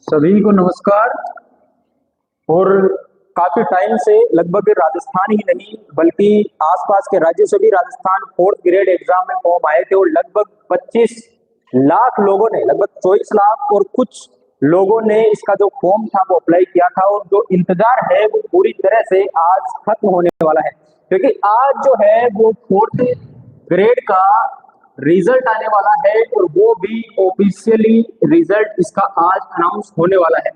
सभी को नमस्कार। और काफी टाइम से लगभग राजस्थान ही नहीं बल्कि आसपास के राज्यों से भी राजस्थान फोर्थ ग्रेड एग्जाम में फॉर्म आए थे और लगभग 25 लाख लोगों ने, लगभग 24 लाख और कुछ लोगों ने इसका जो फॉर्म था वो अप्लाई किया था। और जो इंतजार है वो पूरी तरह से आज खत्म होने वाला है, क्योंकि आज जो है वो फोर्थ ग्रेड का रिजल्ट आने वाला है और वो भी ऑफिशियली रिजल्ट इसका आज अनाउंस होने वाला है।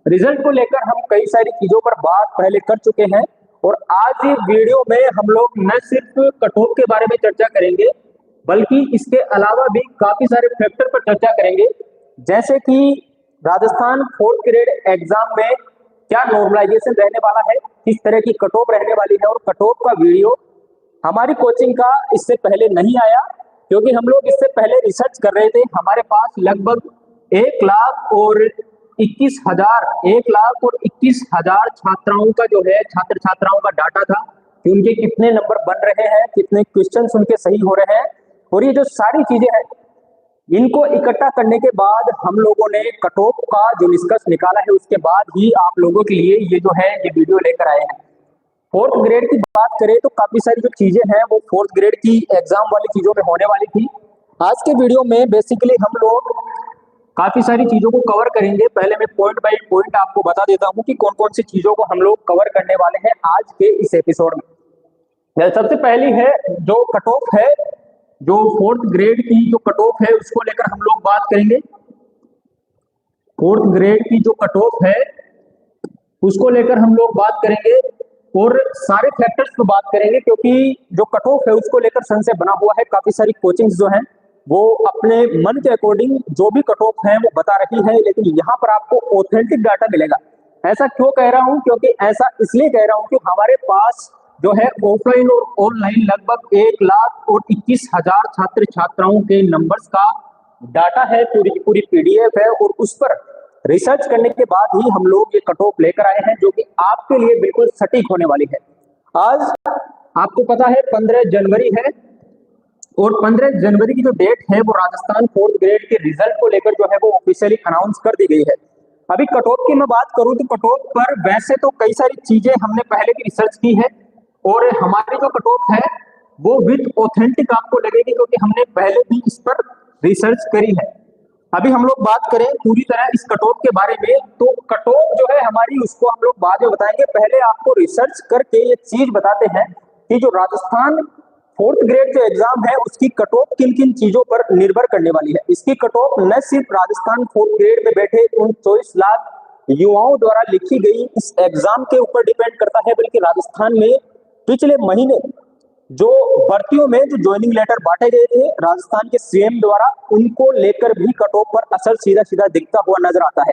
रिजल्ट को लेकर हम कई सारी चीजों पर बात पहले कर चुके हैं और आज ये वीडियो में हम लोग न सिर्फ कट ऑफ के बारे में चर्चा करेंगे बल्कि इसके अलावा भी काफी सारे फैक्टर पर चर्चा करेंगे, जैसे कि राजस्थान फोर्थ ग्रेड एग्जाम में क्या नॉर्मलाइजेशन रहने वाला है, किस तरह की कट ऑफ रहने वाली है। और कट ऑफ का वीडियो हमारी कोचिंग का इससे पहले नहीं आया, क्योंकि हम लोग इससे पहले रिसर्च कर रहे थे। हमारे पास लगभग 1 लाख और 21 हजार छात्राओं का जो है छात्र छात्राओं का डाटा था कि उनके कितने नंबर बन रहे हैं, कितने क्वेश्चंस उनके सही हो रहे हैं। और ये जो सारी चीजें हैं इनको इकट्ठा करने के बाद हम लोगों ने कट ऑफ का जो निष्कर्ष निकाला है उसके बाद ही आप लोगों के लिए ये जो है ये वीडियो लेकर आए हैं। फोर्थ ग्रेड की बात करें तो काफी सारी जो चीजें हैं वो फोर्थ ग्रेड की एग्जाम वाली चीजों में होने वाली थी। आज के वीडियो में बेसिकली हम लोग काफी सारी चीजों को कवर करेंगे। पहले मैं पॉइंट बाय पॉइंट आपको बता देता हूं कि कौन कौन सी चीजों को हम लोग कवर करने वाले हैं आज के इस एपिसोड में। सबसे पहली है जो कट ऑफ है, जो फोर्थ ग्रेड की जो कट ऑफ है उसको लेकर हम लोग बात करेंगे। फोर्थ ग्रेड की जो कट ऑफ है उसको लेकर हम लोग बात करेंगे और सारे फैक्टर्स पे बात करेंगे, क्योंकि जो कट ऑफ है उसको लेकर संशय बना हुआ है। काफी सारी कोचिंग्स जो हैं वो अपने मन के अकॉर्डिंग जो भी कट ऑफ है वो बता रही है, लेकिन यहाँ पर आपको ऑथेंटिक डाटा मिलेगा। ऐसा क्यों कह रहा हूं? क्योंकि ऐसा इसलिए कह रहा हूं कि हमारे पास जो है ऑफलाइन और ऑनलाइन लगभग 1 लाख और 21 हजार छात्र छात्राओं के नंबर्स का डाटा है, पूरी पूरी पीडीएफ है और उस पर रिसर्च करने के बाद ही हम लोग ये कट ऑफ लेकर आए हैं जो कि आपके लिए बिल्कुल सटीक होने वाली है। आज आपको पता है 15 जनवरी है और 15 जनवरी की जो डेट है वो राजस्थान फोर्थ ग्रेड के रिजल्ट को लेकर जो है वो ऑफिशियली अनाउंस कर दी गई है। अभी कट ऑफ की मैं बात करूं तो कट ऑफ पर वैसे तो कई सारी चीजें हमने पहले भी रिसर्च की है और हमारी जो कट ऑफ है वो विद ऑथेंटिक आपको लगेगी, क्योंकि हमने पहले भी इस पर रिसर्च करी है। अभी हम लोग बात करें पूरी तरह इस कट ऑफ के बारे में तो कट ऑफ जो है हमारी उसको हम लोग बाद में बताएंगे। पहले आपको रिसर्च करके ये चीज बताते हैं कि जो राजस्थान फोर्थ ग्रेड जो एग्जाम है उसकी कट ऑफ किन किन चीजों पर निर्भर करने वाली है। इसकी कट ऑफ न सिर्फ राजस्थान फोर्थ ग्रेड में बैठे उन 24 लाख युवाओं द्वारा लिखी गई इस एग्जाम के ऊपर डिपेंड करता है, बल्कि राजस्थान में पिछले महीने जो भर्तियों में जो ज्वाइनिंग लेटर बांटे गए थे राजस्थान के सीएम द्वारा, उनको लेकर भी कट ऑफ पर असर सीधा सीधा दिखता हुआ नजर आता है।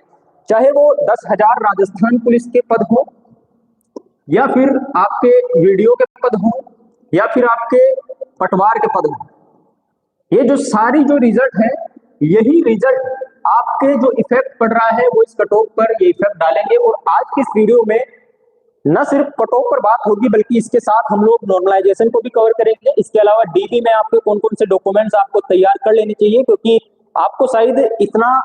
चाहे वो 10,000 राजस्थान पुलिस के पद हो या फिर आपके वीडियो के पद हो या फिर आपके पटवार के पद हो, ये जो सारी जो रिजल्ट है यही रिजल्ट आपके जो इफेक्ट पड़ रहा है वो इस कट ऑफ पर ये इफेक्ट डालेंगे। और आज की इस वीडियो में न सिर्फ कट ऑफ पर बात होगी बल्कि इसके साथ हम लोग नॉर्मलाइजेशन को भी कवर करेंगे। इसके अलावा डीबी में आपके कौन कौन से डॉक्यूमेंट्स आपको तैयार कर लेने चाहिए, क्योंकि आपको शायद इतना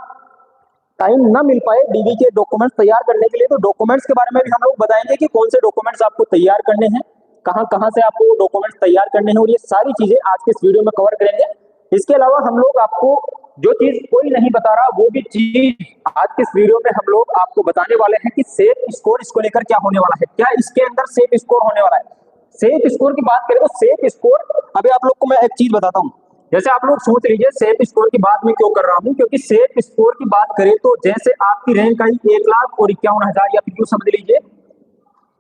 टाइम ना मिल पाए डीबी के डॉक्यूमेंट्स तैयार करने के लिए, तो डॉक्यूमेंट्स के बारे में भी हम लोग बताएंगे कि कौन से डॉक्यूमेंट्स आपको तैयार करने हैं, कहां कहां से आपको डॉक्यूमेंट्स तैयार करने हैं, और ये सारी चीजें आज के इस वीडियो में कवर करेंगे। इसके अलावा हम लोग आपको जो चीज कोई नहीं बता रहा वो भी चीज आज के इस वीडियो में हम लोग आपको बताने वाले हैं कि सेफ स्कोर इसको लेकर क्या होने वाला है, क्या इसके अंदर सेफ स्कोर होने वाला है। सेफ स्कोर की बात करें तो सेफ स्कोर, अभी आप लोग को मैं एक चीज बताता हूँ। जैसे आप लोग सोच लीजिए सेफ स्कोर की बात मैं क्यों कर रहा हूं, क्योंकि सेफ स्कोर की बात करें तो जैसे आपकी रैंक आई 1,51,000 या फिर यूं समझ लीजिए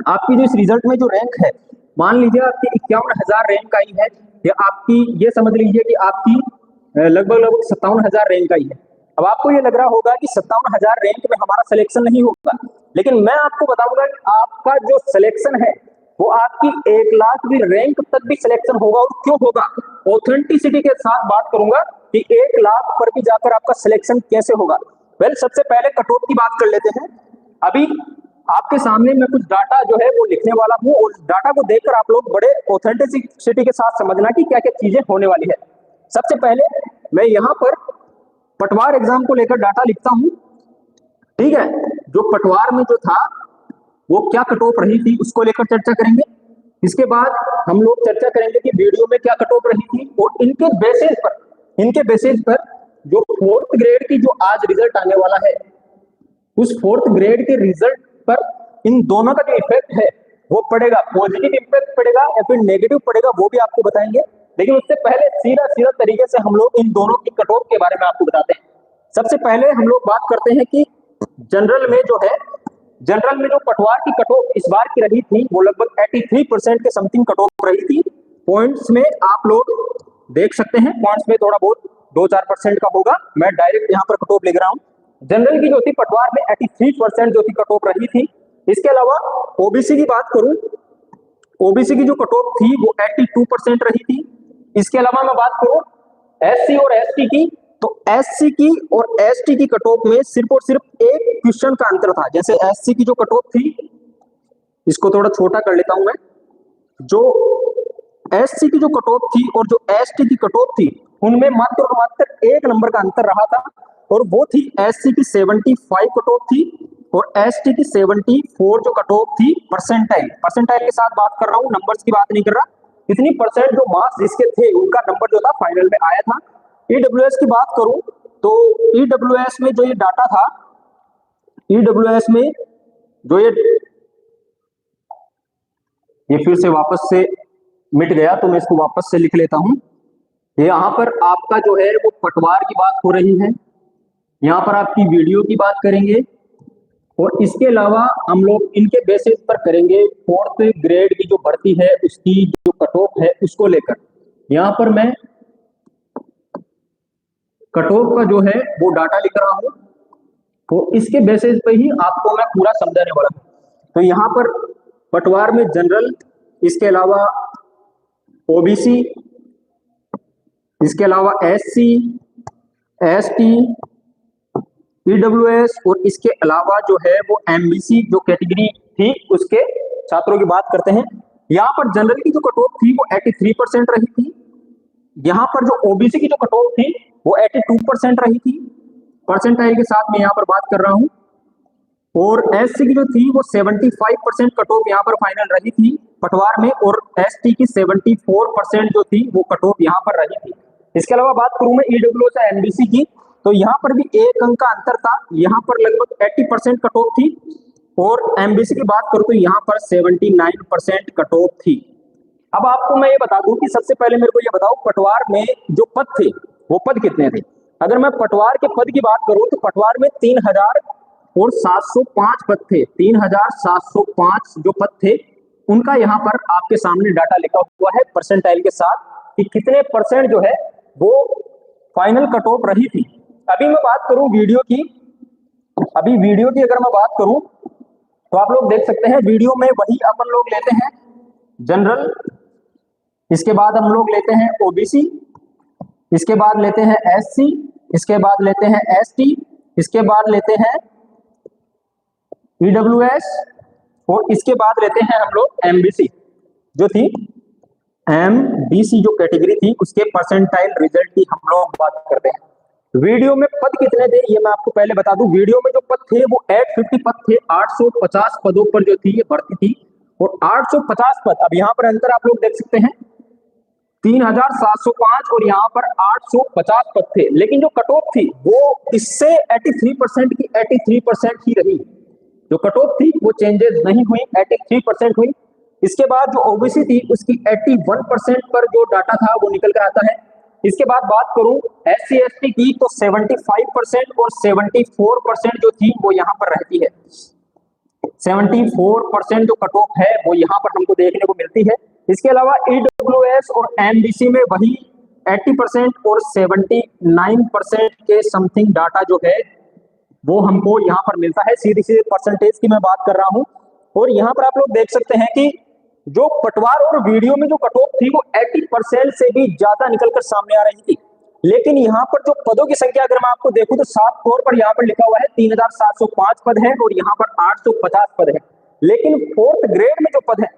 आपकी जो इस रिजल्ट में जो रैंक है, मान लीजिए आपकी 51,000 रैंक आई है या आपकी ये समझ लीजिए कि आपकी लगभग लगभग 57,000 रैंक आई है। अब आपको ये लग रहा होगा कि 57,000 रैंक में हमारा सिलेक्शन नहीं होगा, लेकिन मैं आपको बताऊंगा कि आपका जो सिलेक्शन है वो आपकी 1,00,000वीं रैंक तक भी सिलेक्शन होगा। और क्यों होगा, ऑथेंटिसिटी के साथ बात करूंगा कि 1,00,000 पर भी जाकर आपका सिलेक्शन कैसे होगा। वेल, सबसे पहले कट ऑफ की बात कर लेते हैं। अभी आपके सामने मैं कुछ डाटा जो है वो लिखने वाला हूं और डाटा को देखकर आप लोग बड़े ऑथेंटिसिटी के साथ समझना कि क्या क्या चीजें होने वाली है। सबसे पहले मैं यहां पर पटवार एग्जाम को लेकर डाटा लिखता हूं ठीक है। जो पटवार में जो था वो क्या कट ऑफ रही थी उसको लेकर चर्चा करेंगे। इसके बाद हम लोग चर्चा करेंगे कि वीडियो में क्या कट ऑफ रही थी, और इनके बेसिस पर जो फोर्थ ग्रेड की जो आज रिजल्ट आने वाला है, उस फोर्थ ग्रेड के रिजल्ट पर इन दोनों का जो इफेक्ट है वो पड़ेगा, पॉजिटिव इम्पैक्ट पड़ेगा या फिर नेगेटिव पड़ेगा, वो भी आपको बताएंगे। लेकिन उससे पहले सीधा सीधा तरीके से हम लोग इन दोनों की कट ऑफ के बारे में आपको बताते हैं। सबसे पहले हम लोग बात करते हैं कि जनरल में जो पटवार की कट ऑफ इस बार की रही थी वो लगभग 83% के समथिंग कट ऑफ रही थी। पॉइंट्स में आप लोग देख सकते हैं, पॉइंट्स में थोड़ा बहुत 2-4% का होगा, मैं डायरेक्ट यहाँ पर कट ऑफ लिख रहा हूँ। जनरल की जो थी पटवार में 83% जो थी कट ऑफ रही थी। इसके अलावा ओबीसी की बात करूं, ओबीसी की जो कट ऑफ थी वो 82% रही थी। इसके अलावा मैं बात करूं एससी और एसटी की, तो एससी की और एसटी की कट ऑफ में सिर्फ और सिर्फ एक क्वेश्चन का अंतर था। जैसे एससी की जो कट ऑफ थी, इसको थोड़ा छोटा कर लेता हूं मैं, जो एससी की जो कट ऑफ थी और जो एसटी की कट ऑफ थी उनमें मात्र और मात्र एक नंबर का अंतर रहा था, और वो थी एससी की 75 कट ऑफ थी और एसटी की 74 जो कट ऑफ थी परसेंटाइल के साथ बात कर रहा हूं, नंबर्स की बात नहीं कर रहा। इतनी परसेंट जो मार्क्स जिसके थे उनका नंबर जो था फाइनल में आया था। ईडब्ल्यूएस की बात करूं तो ईडब्ल्यूएस में जो ये डाटा था, ईडब्ल्यूएस में जो ये फिर से वापस से मिट गया, तो मैं इसको वापस से लिख लेता हूं। यहां पर आपका जो है वो पटवार की बात हो रही है, यहां पर आपकी वीडियो की बात करेंगे, और इसके अलावा हम लोग इनके बेसिस पर करेंगे फोर्थ ग्रेड की जो भर्ती है उसकी जो कट ऑफ है उसको लेकर। यहां पर मैं कट ऑफ का जो है वो डाटा लिख रहा हूं, तो इसके बेसिस पे ही आपको मैं पूरा समझाने वाला हूं। तो यहां पर पटवार में जनरल, इसके अलावा ओबीसी, इसके अलावा एससी, एसटी, ईडब्ल्यूएस, और इसके अलावा जो है वो एमबीसी जो कैटेगरी थी उसके छात्रों की बात करते हैं। यहां पर जनरल की जो कट ऑफ थी वो 83% रही थी। यहां पर जो ओबीसी की जो कट ऑफ थी वो 82% रही थी, परसेंटाइल के साथ मैं यहां पर बात कर रहा हूं। और एससी की जो थी वो 75% कट ऑफ यहां पर फाइनल रही थी पटवार में, और एसटी की 74% जो थी वो कट ऑफ यहां पर रही थी। इसके अलावा बात करूं मैं ईडब्ल्यूएस या एमबीसी की, तो यहां पर भी एक अंक का अंतर था, यहां पर लगभग 80% कट ऑफ थी, और एमबीसी की बात करूं तो यहां पर 79% कट ऑफ थी। अब आपको मैं ये बता दूं कि सबसे पहले मेरे को ये बताओ पटवार में जो पद थे वो पद कितने थे। अगर मैं पटवार के पद की बात करूं तो पटवार में 3705 पद थे। 3705 जो पद थे उनका यहाँ पर आपके सामने डाटा लिखा हुआ है परसेंटाइल के साथ कि कितने परसेंट जो है वो फाइनल कट ऑफ रही थी। अभी मैं बात करूं वीडियो की, अगर मैं बात करूं तो आप लोग देख सकते हैं वीडियो में वही अपन लोग लेते हैं जनरल, इसके बाद हम लोग लेते हैं ओबीसी, इसके बाद लेते हैं एससी, इसके बाद लेते हैं एसटी, इसके बाद लेते हैं ईडब्ल्यूएस, और इसके बाद लेते हैं हम लोग एमबीसी जो थी, एमबीसी जो कैटेगरी थी उसके परसेंटाइल रिजल्ट की हम लोग बात करते हैं। वीडियो में पद कितने थे ये मैं आपको पहले बता दूं। वीडियो में जो पद थे वो 850 पद थे, 850 पदों पर जो थी ये भर्ती थी, और 850 पद, अब यहाँ पर अंतर आप लोग देख सकते हैं 3705 और यहाँ पर 850 पद थे, लेकिन जो कट ऑफ थी वो इससे 83% की 83% ही रही। जो कट ऑफ थी वो चेंजेस नहीं हुई, 83% हुई। इसके बाद जो ओबीसी थी उसकी 81% पर जो डाटा था वो निकल कर आता है। इसके बाद बात करूं एससी एसटी की तो 75% और 74% जो थी वो यहाँ पर रहती है। 74% जो कट ऑफ है वो यहाँ पर हमको देखने को मिलती है। इसके अलावा ईडब्ल्यूएस और एमबीसी में वही 80% और 79% के समथिंग डाटा जो है वो हमको यहाँ पर मिलता है। सीधी सीधी परसेंटेज की मैं बात कर रहा हूँ, और यहाँ पर आप लोग देख सकते हैं कि जो पटवार और वीडियो में जो कट ऑफ थी वो 80% से भी ज्यादा निकलकर सामने आ रही थी। लेकिन यहाँ पर जो पदों की संख्या अगर मैं आपको देखूं तो साफ तौर पर यहाँ पर लिखा हुआ है 3705 पद है और यहाँ पर 850 पद है। लेकिन फोर्थ ग्रेड में जो पद है,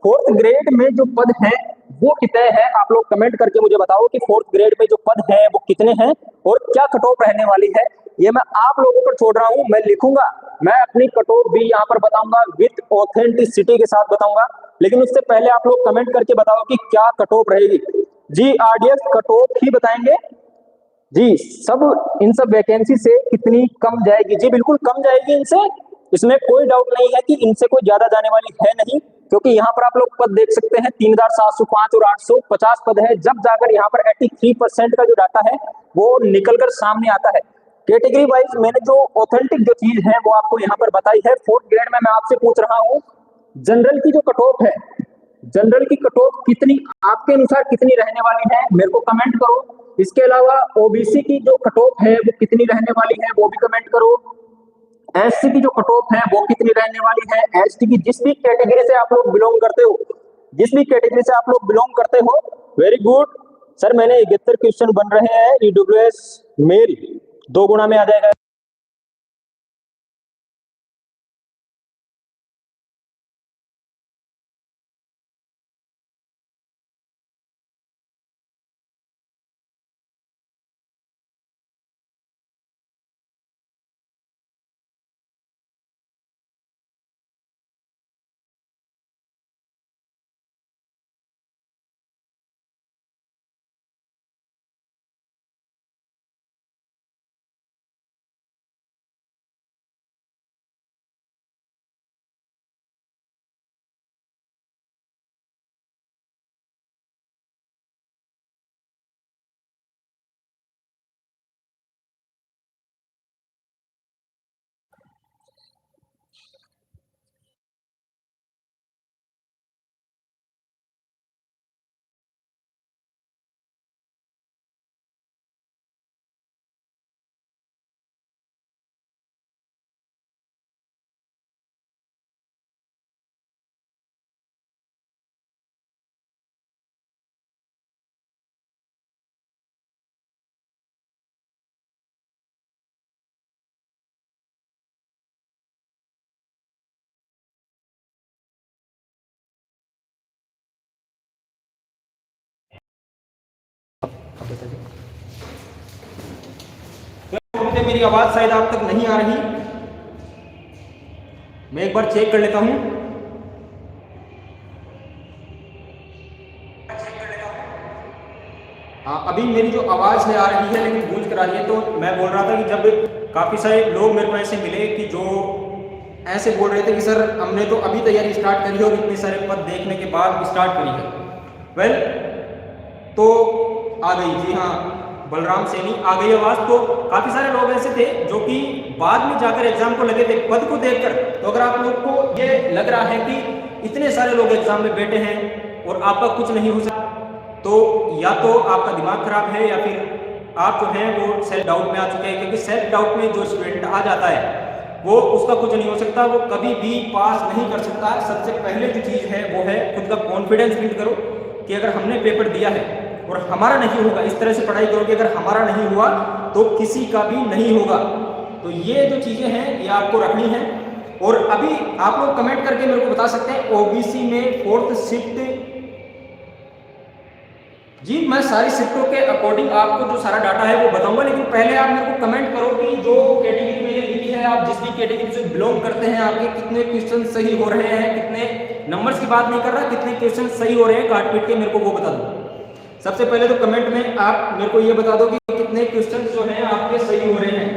फोर्थ ग्रेड में जो पद है वो कितने हैं, आप लोग कमेंट करके मुझे बताओ कि फोर्थ ग्रेड में जो पद है वो कितने हैं और क्या कट ऑफ रहने वाली है। ये मैं आप लोगों पर छोड़ रहा हूं। मैं लिखूंगा, मैं अपनी कट ऑफ भी यहाँ पर बताऊंगा, विथ ऑथेंटिसिटी के साथ बताऊंगा। लेकिन उससे पहले आप लोग कमेंट करके बताओ कि क्या कट ऑफ रहेगी। जी आरडीएक्स कट ऑफ ही बताएंगे जी। सब इन सब वैकेंसी से कितनी कम जाएगी? जी बिल्कुल कम जाएगी इनसे, इसमें कोई डाउट नहीं है कि इनसे कोई ज्यादा जाने वाली है नहीं, क्योंकि यहाँ पर आप लोग पद देख सकते हैं 3705 और 850 पद है। जब जाकर यहाँ पर 83% का जो डाटा है वो निकलकर सामने आता है। कैटेगरी वाइज मैंने जो ऑथेंटिक जो चीज है वो आपको यहाँ पर बताई है। 4th ग्रेड में मैं आपसे पूछ रहा हूँ, जनरल की जो कट ऑफ है, जनरल की कट ऑफ कितनी आपके अनुसार कितनी रहने वाली है, मेरे को कमेंट करो। इसके अलावा ओबीसी की जो कट ऑफ है वो कितनी रहने वाली है, वो भी कमेंट करो। एससी की जो कट ऑफ है वो कितनी रहने वाली है, एसटी की, जिस भी कैटेगरी से आप लोग बिलोंग करते हो, जिस भी कैटेगरी से आप लोग बिलोंग करते हो, वेरी गुड सर। मैंने 71 क्वेश्चन बन रहे हैं, ईडब्ल्यूएस मेल 2 गुना में आ जाएगा। मेरी आवाज शायद आप तक नहीं आ रही, मैं एक बार चेक कर लेता हूं। हाँ, अभी मेरी जो आवाज है आ रही है लेकिन गूंज कर आ रही है। तो मैं बोल रहा था कि जब काफी सारे लोग मेरे को ऐसे मिले कि जो ऐसे बोल रहे थे कि सर हमने तो अभी तैयारी स्टार्ट करी है और इतने सारे पद देखने के बाद स्टार्ट करी है। वेल तो आ गई, जी हाँ बलराम सैनी आ गई आवाज। तो काफी सारे लोग ऐसे थे जो कि बाद में जाकर एग्जाम को लगे थे पद को देखकर। तो अगर आप लोग को ये लग रहा है कि इतने सारे लोग एग्जाम में बैठे हैं और आपका कुछ नहीं हो सकता, तो या तो आपका दिमाग खराब है या फिर आप जो है वो सेल्फ डाउट में आ चुके हैं। क्योंकि सेल्फ डाउट में जो स्टूडेंट आ जाता है वो उसका कुछ नहीं हो सकता, वो कभी भी पास नहीं कर सकता। सबसे पहले जो चीज है वो है खुद का कॉन्फिडेंस बिल्ड करो कि अगर हमने पेपर दिया है और हमारा नहीं होगा, इस तरह से पढ़ाई करो कि अगर हमारा नहीं हुआ तो किसी का भी नहीं होगा। तो ये जो चीजें हैं ये आपको रखनी है। और अभी आप लोग कमेंट करके मेरे को बता सकते हैं ओबीसी में 4th शिफ्ट। जी मैं सारी शिफ्टों के अकॉर्डिंग आपको जो सारा डाटा है वो बताऊंगा, लेकिन पहले आप मेरे को कमेंट करो कि जो कैटेगरी में ये लिखी है, आप जिस भी कैटेगरी से बिलोंग करते हैं, आपके कितने क्वेश्चन सही हो रहे हैं, कितने नंबर्स की बात नहीं कर रहा, कितने क्वेश्चन सही हो रहे हैं काट पीट के मेरे को वो बता दो। सबसे पहले तो कमेंट में आप मेरे को ये बता दो कि कितने क्वेश्चन जो है आपके सही हो रहे हैं।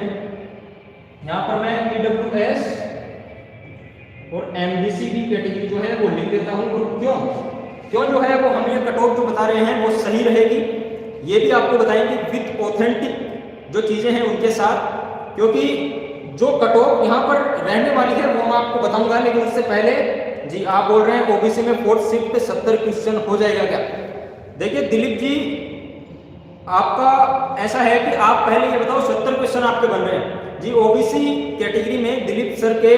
यहाँ पर मैं ईडब्ल्यूएस और एमबीसी की कैटेगरी जो है वो लिख देता हूँ। और क्यों जो है वो हम ये कट ऑफ जो बता रहे हैं वो सही रहेगी, ये भी आपको बताएंगे विथ ऑथेंटिक जो चीजें हैं उनके साथ। क्योंकि जो कट ऑफ यहाँ पर रहने वाली है वो मैं आपको बताऊंगा, लेकिन उससे पहले जी आप बोल रहे हैं ओबीसी में 4th शिफ्ट पे 70 क्वेश्चन हो जाएगा क्या? देखिए दिलीप जी, आपका ऐसा है कि आप पहले ये बताओ 70 क्वेश्चन आपके बन रहे हैं। जी ओबीसी कैटेगरी में दिलीप सर के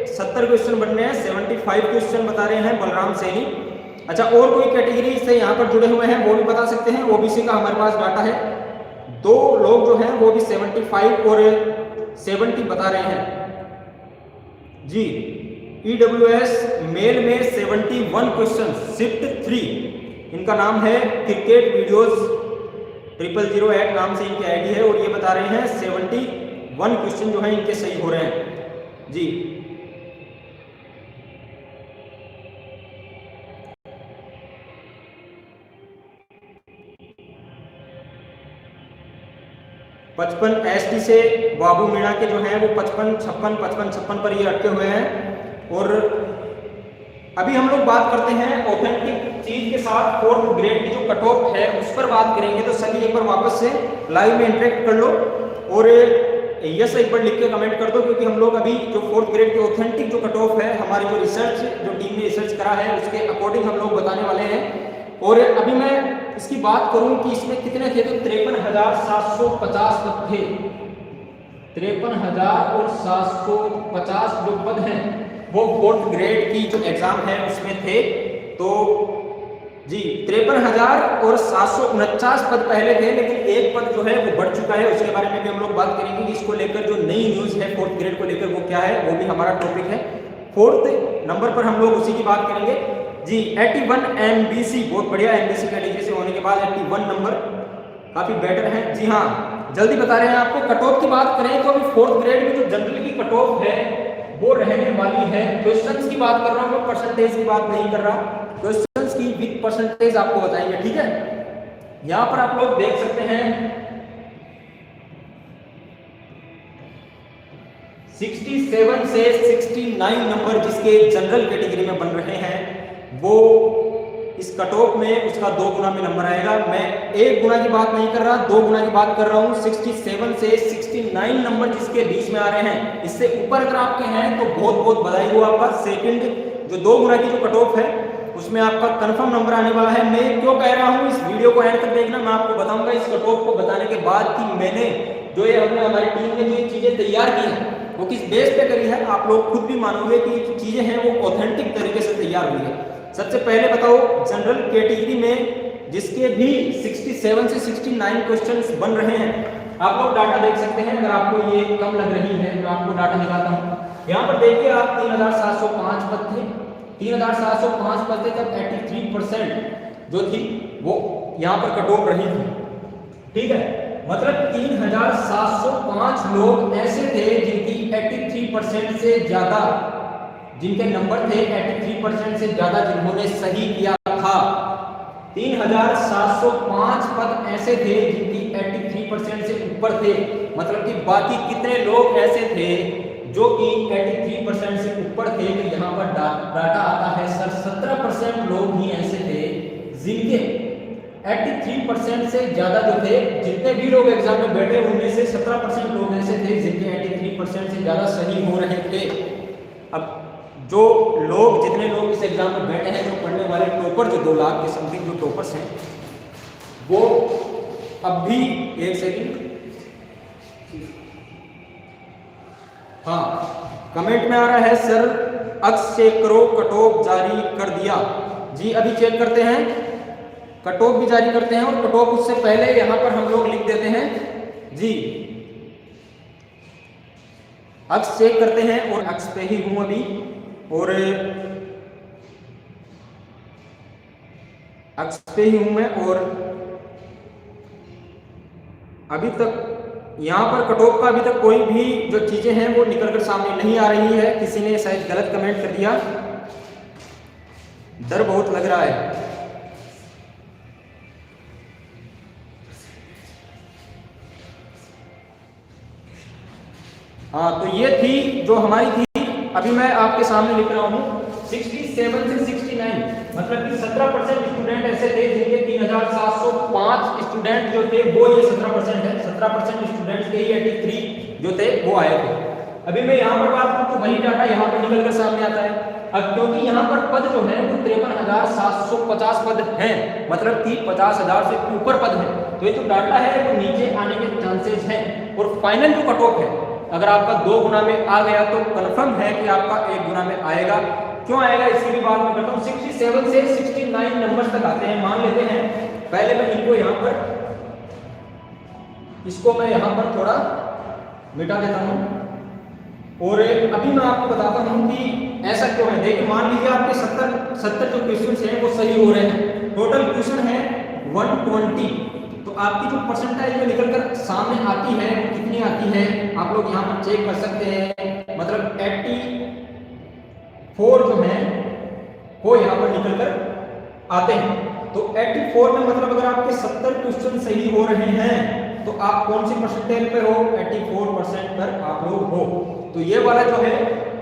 70 क्वेश्चन बन रहे हैं, 75 क्वेश्चन बता रहे हैं बलराम सैनी। अच्छा, और कोई कैटेगरी से यहाँ पर जुड़े हुए हैं वो भी बता सकते हैं। ओबीसी का हमारे पास डाटा है, 2 लोग जो हैं वो भी 75 और 70 बता रहे हैं। जी ईडब्ल्यूएस मेल में 71 क्वेश्चन, शिफ्ट 3, इनका नाम है क्रिकेट वीडियोस 000 नाम से इनकी आईडी है और ये बता रहे हैं 1 क्वेश्चन जो है इनके सही हो रहे हैं जी। पचपन एसटी से बाबू मीणा के जो है वो 55 पर ये अटके हुए हैं। और अभी हम लोग बात करते हैं ऑथेंटिक चीज के साथ 4th ग्रेड की जो कट ऑफ है उस पर बात करेंगे। तो सभी एक बार वापस से लाइव में इंटरेक्ट कर लो और यस एक बार लिख के कमेंट कर दो, क्योंकि हम लोग अभी जो 4th ग्रेड की ऑथेंटिक जो कट ऑफ है हमारी जो रिसर्च जो टीम ने रिसर्च करा है उसके अकॉर्डिंग हम लोग बताने वाले हैं। और अभी मैं इसकी बात करूं कि इसमें कितने थे, तो 53,750 पद थे। 53,750 जो पद हैं वो 4th ग्रेड की जो एग्जाम है उसमें थे। तो जी 53,749 पद पहले थे, लेकिन एक पद जो है वो बढ़ चुका है। उसके बारे में भी हम लोग बात करेंगे कि इसको लेकर जो नई न्यूज है 4th ग्रेड को लेकर वो क्या है, वो भी हमारा टॉपिक है। 4th नंबर पर हम लोग उसी की बात करेंगे जी। 81 MBC, बहुत बढ़िया, MBC कैटेगरी से होने के बाद 81 नंबर काफी बेटर है जी। हाँ जल्दी बता रहे हैं आपको। कट ऑफ की बात करें तो अभी 4th ग्रेड में जो जनरल की कट ऑफ है वो रहने वाली है, क्वेश्चंस की बात कर रहा हूं मैं, परसेंटेज की बात नहीं कर रहा, क्वेश्चंस की विद परसेंटेज आपको बताएंगे, ठीक है। यहां पर आप लोग देख सकते हैं 67 से 69 नंबर जिसके जनरल कैटेगरी में बन रहे हैं वो इस कट ऑफ में उसका 2 गुना में नंबर आएगा। मैं 1 गुना की बात नहीं कर रहा, 2 गुना की बात कर रहा हूं। 67 से 69 नंबर जिसके बीच में आ रहे हैं, इससे ऊपर अगर आपके हैं तो बहुत बहुत बधाई हो आपका। सेकंड जो 2 गुना की जो कट ऑफ है उसमें आपका कंफर्म नंबर आने वाला है। मैं क्यों कह रहा हूं, इस वीडियो को एंड तक देखना, मैं आपको बताऊंगा इस कट ऑफ को बताने के बाद कि मैंने जो ये हमने हमारी टीम ने जो ये चीजें तैयार की है वो किस बेस पे करी है। आप लोग खुद भी मानोगे कि ये चीजें हैं वो ऑथेंटिक तरीके से तैयार हुई है। सबसे पहले बताओ जनरल कैटेगरी में जिसके भी 67 से 69 क्वेश्चंस बन रहे हैं, आप लोग डाटा देख सकते हैं। अगर आपको ये कम लग रही है मैं आपको डाटा दिखाता हूं। यहाँ पर देखिए आप 3,705 पद थे, 3,705 पद थे तब 83% जो थी वो यहाँ पर कट ऑफ रही थी, ठीक है। मतलब 3,705 लोग ऐसे थे जिनकी 83% से ज्यादा, जिनके नंबर थे 83% से ज्यादा जिन्होंने सही किया था। 3,705 पद ऐसे थे जिनकी 83% से ऊपर थे। मतलब कि बाकी कितने लोग ऐसे थे जो कि 83% से ऊपर थे। तो यहाँ पर डाटा आता है सर 17% लोग ही ऐसे थे जिनके 83% से ज्यादा जो थे, जितने भी लोग एग्जाम में बैठे उनमें से 17% लोग ऐसे थे जिनके 83% से ज्यादा सही हो रहे थे। अब जो लोग, जितने लोग इस एग्जाम में बैठे हैं, जो पढ़ने वाले टॉपर, जो 2 लाख के समथिंग जो टॉपर्स हैं, वो अब भी एक सेकंड, हाँ कमेंट में आ रहा है सर अक्स चेक करो कट ऑफ जारी कर दिया। जी अभी चेक करते हैं, कट ऑफ भी जारी करते हैं और कट ऑफ उससे पहले यहां पर हम लोग लिख देते हैं जी, अक्स चेक करते हैं और अक्स पे ही हूं अभी, और अक्स पे ही हूं मैं। और अभी तक यहां पर कट ऑफ का अभी तक कोई भी जो चीजें हैं वो निकल कर सामने नहीं आ रही है। किसी ने शायद गलत कमेंट कर दिया, डर बहुत लग रहा है। हाँ तो ये थी जो हमारी थी। अभी मैं आपके सामने लिख रहा हूँ 67 से 69, मतलब कि 17% स्टूडेंट ऐसे थे जिनके 3,705 स्टूडेंट जो थे वो ये 17% है। 17% स्टूडेंट्स के ही 83 जो थे वो आए थे। अभी मैं यहाँ पर बात करूँ तो वही डाटा यहाँ पर निकल कर सामने आता है। अब क्योंकि यहाँ पर पद जो है वो 53,750 पद हैं, मतलब कि 50,000 से ऊपर पद है, तो ये जो डाटा है वो नीचे आने के चांसेस हैं। और फाइनल जो कट ऑफ है अगर आपका 2 गुना में आ गया तो कंफर्म है कि आपका 1 गुना में आएगा। क्यों आएगा इसकी भी बात मैं करता हूँ। 67 से 69 नंबर्स तक आते हैं, मान लेते हैं। पहले मैं इनको यहाँ पर, इसको मैं यहाँ पर थोड़ा मिटा देता हूँ और अभी मैं आपको बताता हूँ कि ऐसा क्यों है। देखिए मान लीजिए आपके 70 जो क्वेश्चन हैं वो सही हो रहे हैं, टोटल क्वेश्चन है 120, तो आपकी जो परसेंटाइज में निकल कर सामने आती है वो कितनी आती है आप लोग यहाँ पर चेक कर सकते हैं। मतलब 84 जो है वो यहाँ पर निकल कर आते हैं। तो 84 में मतलब अगर आपके 70 क्वेश्चन सही हो रहे हैं तो आप कौन सी परसेंटेज पे हो, 84% पर आप लोग हो। तो ये वाला जो है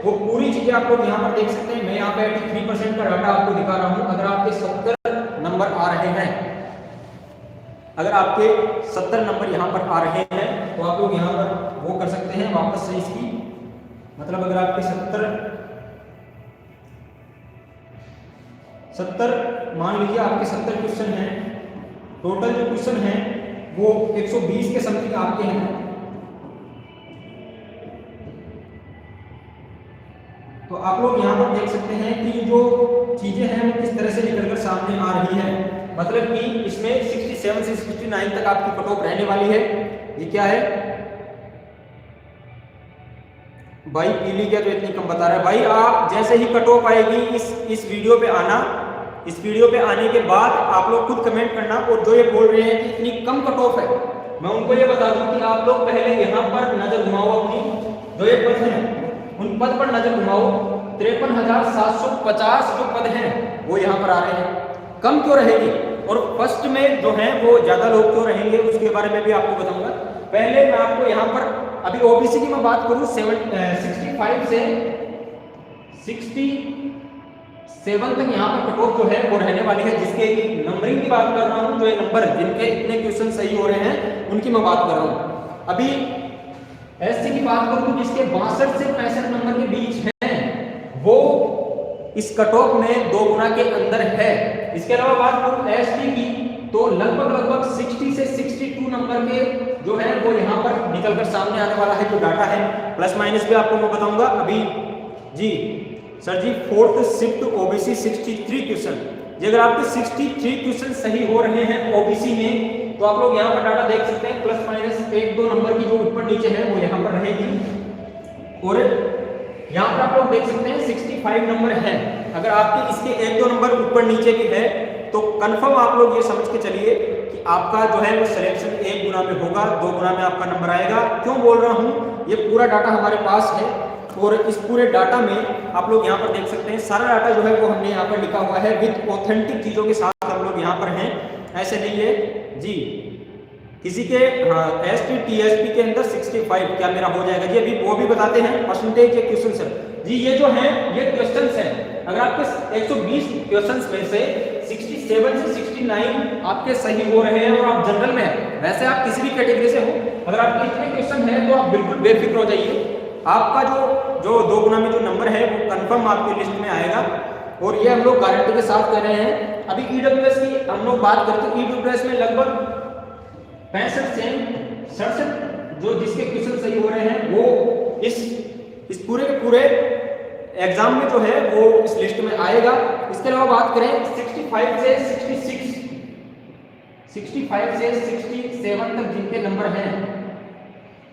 वो पूरी चीजें आप लोग यहाँ पर देख सकते हैं। मैं यहाँ पे 83% का डाटा आपको दिखा रहा हूँ। अगर आपके 70 नंबर आ रहे हैं, अगर आपके 70 नंबर यहाँ पर आ रहे हैं तो आप लोग यहाँ पर वो कर सकते हैं वापस से इसकी, मतलब अगर आपके 70 मान लीजिए आपके 70 क्वेश्चन हैं, टोटल जो क्वेश्चन हैं वो 120 के समथिंग आपके हैं। तो आप लोग यहाँ पर देख सकते हैं कि जो चीजें हैं वो किस तरह से निकलकर सामने आ रही है। मतलब कि इसमें 67 से 69 तक आपकी कट ऑफ रहने वाली है। ये क्या है भाई, पीली क्या तो इतनी कम बता रहा है भाई। आप जैसे ही कट ऑफ आएगी इस वीडियो पे आना, इस वीडियो पे आने के बाद आप लोग खुद कमेंट करना। और जो ये बोल रहे हैं कि इतनी कम कट ऑफ है, मैं उनको ये बता दूं कि आप लोग पहले यहाँ पर नजर घुमाओ अपनी, जो ये पद हैं उन पद पर नजर घुमाओ। 53,750 जो पद हैं वो यहाँ पर आ रहे हैं। कम क्यों रहेगी और फर्स्ट में जो है वो ज्यादा लोग क्यों रहेंगे उसके बारे में भी आपको बताऊंगा। पहले मैं आपको यहाँ पर अभी ओबीसी की मैं बात करूँ 65 से 67 तक यहाँ पर कट ऑफ जो है वो रहने वाली है। जिसके नंबरिंग की बात कर रहा हूँ, जो ये नंबर जिनके इतने क्वेश्चन सही हो रहे हैं उनकी मैं बात कर रहा हूँ। अभी एससी की बात करूँ तो जिसके 62 से 65 नंबर के बीच है वो इस कट ऑफ में 2 गुना के अंदर है। इसके अलावा बात करूं एसटी की तो लगभग 60 से 62 नंबर के जो है वो यहाँ पर निकलकर सामने आने वाला है। जो डाटा है प्लस माइनस भी आपको मैं बताऊंगा अभी। जी सर जी, 4th शिफ्ट ओबीसी 63 क्वेश्चन। जी अगर आपके 63 क्वेश्चन सही हो रहे हैं ओबीसी में तो आप लोग यहाँ पर डाटा देख सकते हैं। प्लस माइनस 1-2 नंबर की जो ऊपर नीचे है वो यहाँ पर रहेगी। और यहाँ पर आप लोग देख सकते हैं 65 नंबर है। अगर आपके इसके 1-2 नंबर ऊपर नीचे भी है तो कंफर्म आप लोग ये समझ के चलिए कि आपका जो है वो सिलेक्शन 1 गुना में होगा, 2 गुना में आपका नंबर आएगा। क्यों बोल रहा हूँ, ये पूरा डाटा हमारे पास है और इस पूरे डाटा में आप लोग यहाँ पर देख सकते हैं सारा डाटा जो है वो हमने यहाँ पर लिखा हुआ है विद ऑथेंटिक चीजों के साथ हम लोग यहाँ पर हैं। ऐसे नहीं है जी किसी के एसटी टीएसपी के अंदर 65 क्या मेरा हो जाएगा जी, अभी वो भी बताते हैं परसेंटेज के क्वेश्चन सर जी। ये जो है ये क्वेश्चंस हैं, अगर आपके 120 क्वेश्चंस में से 67 से 69 आपके सही हो रहे हैं और आप जनरल में हैं, वैसे आप किसी भी कैटेगरी से हो, अगर आपके इतने क्वेश्चन हैं तो आप बिल्कुल बेफिक्र हो जाइए। आपका जो 2 गुना में जो नंबर है वो कंफर्म आपकी लिस्ट में आएगा और ये हम लोग गारंटी के साथ कह रहे हैं। अभी ईडब्ल्यूएस की हम लोग बात करते हैं, ईडब्ल्यूएस में लगभग 65 से 67 जो जिसके क्वेश्चन सही हो रहे हैं वो इस पूरे के पूरे एग्जाम में जो है वो इस लिस्ट में आएगा। इसके अलावा बात करें 65 से 67 तक जिनके नंबर हैं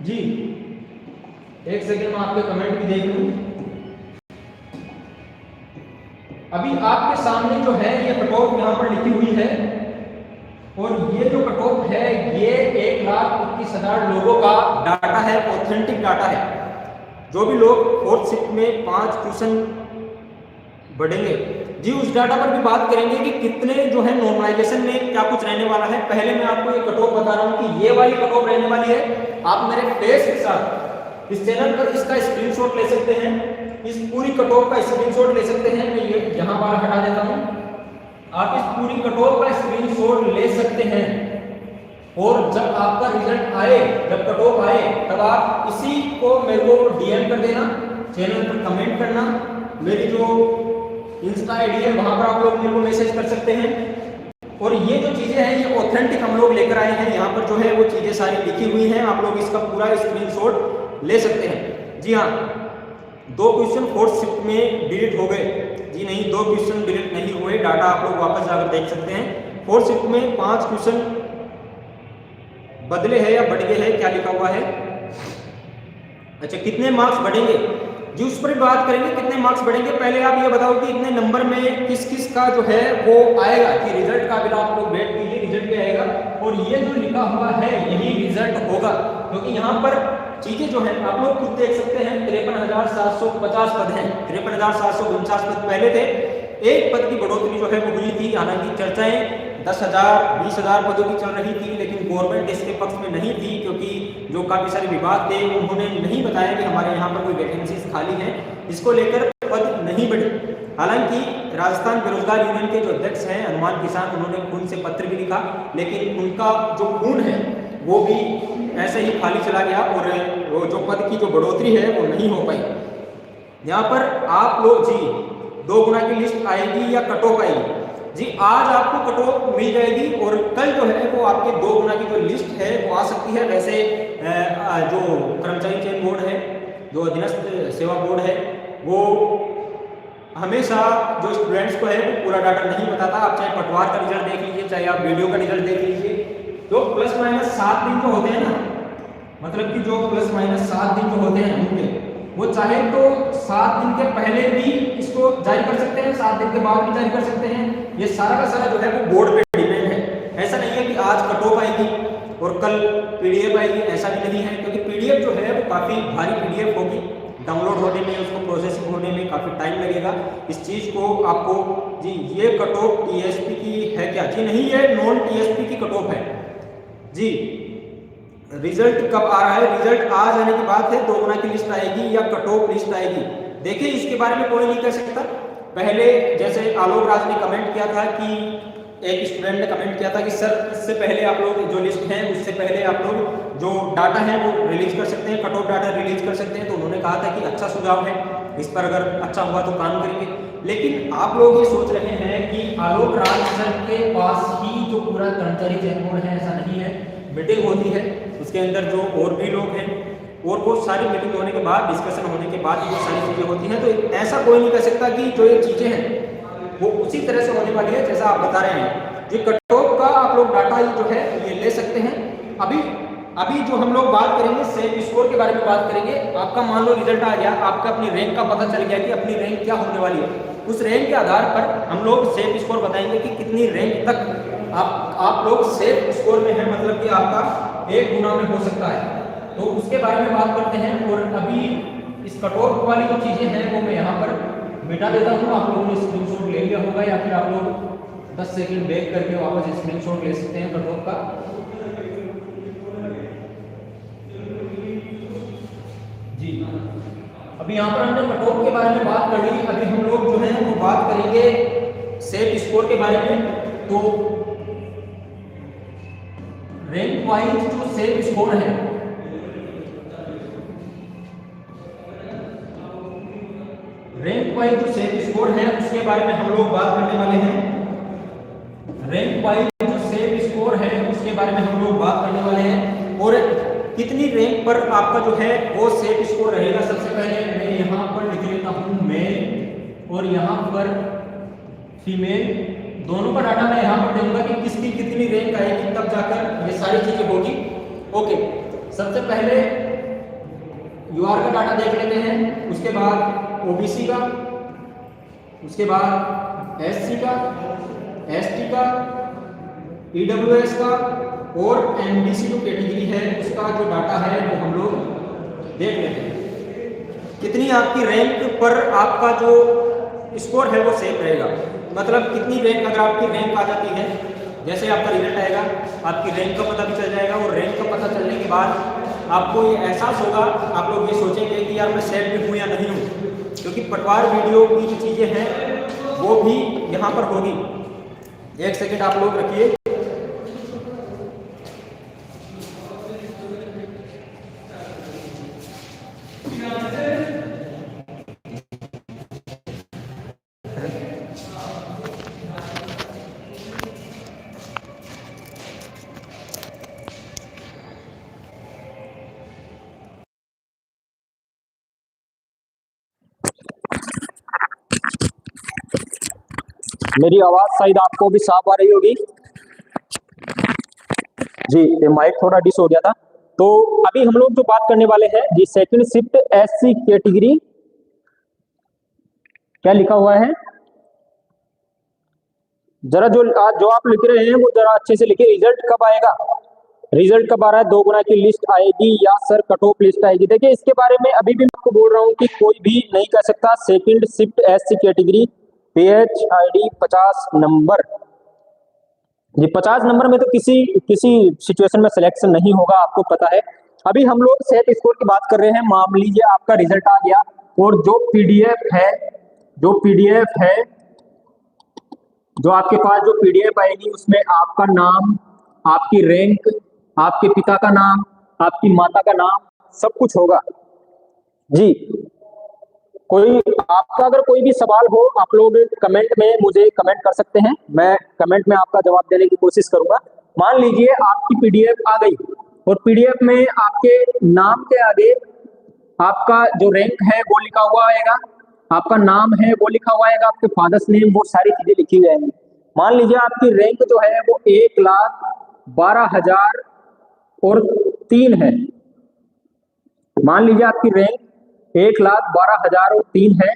जी, एक सेकंड में आपके कमेंट भी देख लूं। अभी आपके सामने जो है ये कट ऑफ यहाँ पर लिखी हुई है और ये जो कट ऑफ है ये 1,21,000 लोगों का डाटा है, ऑथेंटिक डाटा है। जो भी लोग 4th शिफ्ट में 5 क्वेश्चन बढ़ेंगे जी उस डाटा पर भी बात करेंगे कि कितने जो है नॉर्मलाइजेशन में क्या कुछ रहने वाला है। पहले मैं आपको ये कट ऑफ बता रहा हूँ कि ये वाली कट ऑफ रहने वाली है। आप मेरे फेस के साथ इस चैनल पर इसका स्क्रीनशॉट ले सकते हैं, इस पूरी कट ऑफ का स्क्रीनशॉट ले सकते हैं। मैं ये यहाँ पर हटा देता हूँ, आप इस पूरी कट ऑफ का स्क्रीनशॉट ले सकते हैं और जब आपका रिजल्ट आए, जब कट ऑफ आए तब आप इसी को मेरे को डीएम कर देना, चैनल पर कमेंट करना। मेरी जो इंस्टा आईडी है वहां पर आप लोग मेरे को मैसेज कर सकते हैं। और ये जो चीजें हैं ये ऑथेंटिक हम लोग लेकर आए हैं। यहाँ पर जो है वो चीजें सारी लिखी हुई हैं, आप लोग इसका पूरा स्क्रीनशॉट ले सकते हैं। जी हाँ, 2 क्वेश्चन 4th शिफ्ट में डिलीट हो गए जी, नहीं 2 क्वेश्चन डिलीट नहीं हुए, डाटा आप लोग वापस जाकर देख सकते हैं। 4th शिफ्ट में 5 क्वेश्चन बदले हैं या बढ़ गए हैं, क्या लिखा हुआ है। अच्छा, कितने मार्क्स बढ़ेंगे जी उस पर भी बात करेंगे कितने मार्क्स बढ़ेंगे। पहले आप ये बताओ कि इतने नंबर में किस किस का जो है वो आएगा, कि रिजल्ट का भी आप लोग वेट कीजिए, रिजल्ट भी आएगा और ये जो लिखा हुआ है यही रिजल्ट होगा, क्योंकि यहाँ पर चीजें जो है आप लोग खुद देख सकते हैं 53,750 पद हैं, 53,749 पद पहले थे। एक पद की बढ़ोतरी जो है वो हुई थी, हालांकि चर्चाएं 10,000 20,000 पदों की चल रही थी, लेकिन गवर्नमेंट इसके पक्ष में नहीं थी, क्योंकि जो काफी सारे विभाग थे उन्होंने नहीं बताया कि हमारे यहाँ पर कोई वैकेंसीज खाली हैं, इसको लेकर पद नहीं बढ़े। हालांकि राजस्थान बेरोजगार यूनियन के जो अध्यक्ष हैं हनुमान किसान, उन्होंने खून से पत्र भी लिखा, लेकिन उनका जो खून है वो भी ऐसे ही खाली चला गया और वो जो पद की जो बढ़ोतरी है वो नहीं हो पाई। यहाँ पर आप लोग जी 2 गुना की लिस्ट आएगी या कट ऑफ आएगी? जी आज आपको कट ऑफ मिल जाएगी और कल जो है वो आपके 2 गुना की जो लिस्ट है वो आ सकती है। वैसे जो कर्मचारी चयन बोर्ड है, जो अधीनस्थ सेवा बोर्ड है, वो हमेशा जो स्टूडेंट्स को है वो पूरा डाटा नहीं बताता। आप चाहे पटवार का रिजल्ट देख लीजिए, चाहे आप वीडियो का रिजल्ट देख लीजिए, तो प्लस माइनस 7 दिन जो होते हैं ना, मतलब कि जो प्लस माइनस 7 दिन जो होते हैं उनके, वो चाहे तो 7 दिन के पहले भी इसको जारी कर सकते हैं, 7 दिन के बाद भी जारी कर सकते हैं। ये सारा का सारा जो है वो बोर्ड पे डिपेंड है। ऐसा नहीं है कि आज कट ऑफ आएगी और कल पीडीएफ आएगी, ऐसा भी नहीं है, क्योंकि पीडीएफ जो है वो काफ़ी भारी पीडीएफ होगी, डाउनलोड होने में, उसको प्रोसेसिंग होने में काफ़ी टाइम लगेगा। इस चीज़ को आपको जी ये कट ऑफ टीएसपी की है क्या? जी नहीं, ये नॉन टीएसपी की कट ऑफ है जी। रिजल्ट कब आ रहा है? रिजल्ट आ जाने की बात है, 2 गुना की लिस्ट आएगी या कट ऑफ लिस्ट आएगी, देखिए इसके बारे में कोई नहीं कह सकता। पहले जैसे आलोक राज ने कमेंट किया था कि एक स्टूडेंट ने कमेंट किया था कि सर इससे पहले आप लोग जो लिस्ट है उससे पहले आप लोग जो डाटा है वो रिलीज कर सकते हैं, कट ऑफ डाटा रिलीज कर सकते हैं। तो उन्होंने कहा था कि अच्छा सुझाव है, इस पर अगर अच्छा हुआ तो काम करेंगे। लेकिन आप लोग ये सोच रहे हैं कि आलोक राज सर के पास ही जो पूरा कर्मचारी चयन बोर्ड है, ऐसा नहीं है। मीटिंग होती है, उसके अंदर जो और भी लोग हैं और वो सारी मीटिंग होने के बाद, डिस्कशन होने के बाद ये सारी चीज़ें होती हैं। तो ऐसा कोई नहीं कह सकता कि जो ये चीज़ें हैं वो उसी तरह से होने वाली है जैसा आप बता रहे हैं। ये कट ऑफ का आप लोग डाटा जो है ये ले सकते हैं। अभी जो हम लोग बात करेंगे सेफ स्कोर के बारे में बात करेंगे। आपका मान लो रिजल्ट आ गया, आपका अपनी रैंक का पता चल गया कि अपनी रैंक क्या होने वाली है, उस रैंक के आधार पर हम लोग सेफ स्कोर बताएंगे कि कितनी रैंक तक आप लोग सेफ स्कोर में है, मतलब कि आपका 1 गुना में हो सकता है। तो उसके बारे में बात करते हैं। और अभी इस कट ऑफ वाली जो चीज़ें हैं वो मैं यहाँ पर मिटा देता हूँ। आप लोगों ने स्क्रीनशॉट ले लिया होगा या फिर आप लोग 10 सेकंड बैक करके वापस स्क्रीनशॉट ले सकते हैं कट ऑफ का। जी अभी यहाँ पर हमने कट ऑफ के बारे में बात कर ली। अभी हम लोग जो है वो बात करेंगे सेफ स्कोर के बारे में। तो रैंक वाइज जो सेफ स्कोर है, रैंक वाइज जो सेफ स्कोर है उसके बारे में हम लोग बात करने वाले हैं। रैंक वाइज जो सेफ स्कोर है उसके बारे में हम लोग बात करने वाले हैं और कितनी रैंक पर आपका जो है वो सेफ स्कोर रहेगा। सबसे पहले मैं यहाँ पर लिख लेता हूँ मेल और यहाँ पर फीमेल, दोनों का डाटा मैं यहाँ पर दूंगा कि किसकी कितनी रैंक आएगी, तब जाकर ये सारी चीजें होगी। ओके, सबसे पहले यूआर का डाटा देख लेते हैं, उसके बाद ओबीसी का, उसके बाद एससी का, एसटी का, ईडब्ल्यूएस का और एनबीसी जो कैटेगरी है उसका जो डाटा है वो हम लोग देख लेते हैं। कितनी आपकी रैंक पर आपका जो स्कोर है वो सेफ रहेगा, मतलब कितनी रैंक, अगर आपकी रैंक आ जाती है, जैसे आपका रिजल्ट आएगा आपकी रैंक का पता भी चल जाएगा और रैंक का पता चलने के बाद आपको ये एहसास होगा, आप लोग ये सोचेंगे कि यार मैं सेफ भी हूँ या नहीं हूँ, क्योंकि पटवार वीडियो की जो चीज़ें हैं वो भी यहाँ पर होगी। 1 सेकेंड आप लोग रखिए। मेरी आवाज शायद आपको भी साफ आ रही होगी। जी ये माइक थोड़ा डिस हो गया था। तो अभी हम लोग जो बात करने वाले हैं जी सेकंड शिफ्ट एससी कैटेगरी क्या लिखा हुआ है? जरा जो आप लिख रहे हैं वो जरा अच्छे से लिखिए। रिजल्ट कब आएगा? रिजल्ट कब आ रहा है? 2 गुना की लिस्ट आएगी या सर कट ऑफ लिस्ट आएगी? देखिए इसके बारे में अभी भी मैं आपको बोल रहा हूँ कि कोई भी नहीं कह सकता। Second shift SC category PHID 50 number, ये 50 नंबर में तो किसी सिचुएशन में सिलेक्शन नहीं होगा, आपको पता है। अभी हम लोग सेट स्कोर की बात कर रहे हैं। मान लीजिए आपका रिजल्ट आ गया और जो पीडीएफ है, जो आपके पास जो पीडीएफ आएगी उसमें आपका नाम, आपकी रैंक, आपके पिता का नाम, आपकी माता का नाम, सब कुछ होगा जी। आपका अगर कोई भी सवाल हो आप लोग कमेंट में मुझे कमेंट कर सकते हैं, मैं कमेंट में आपका जवाब देने की कोशिश करूंगा। मान लीजिए आपकी पीडीएफ आ गई और पीडीएफ में आपके नाम के आगे आपका जो रैंक है वो लिखा हुआ आएगा, आपका नाम है वो लिखा हुआ आएगा, आपके फादर्स नेम, वो सारी चीजें लिखी हुई आएंगी। मान लीजिए आपकी रैंक जो है वो 1,12,003 है। मान लीजिए आपकी रैंक 1,12,003 है।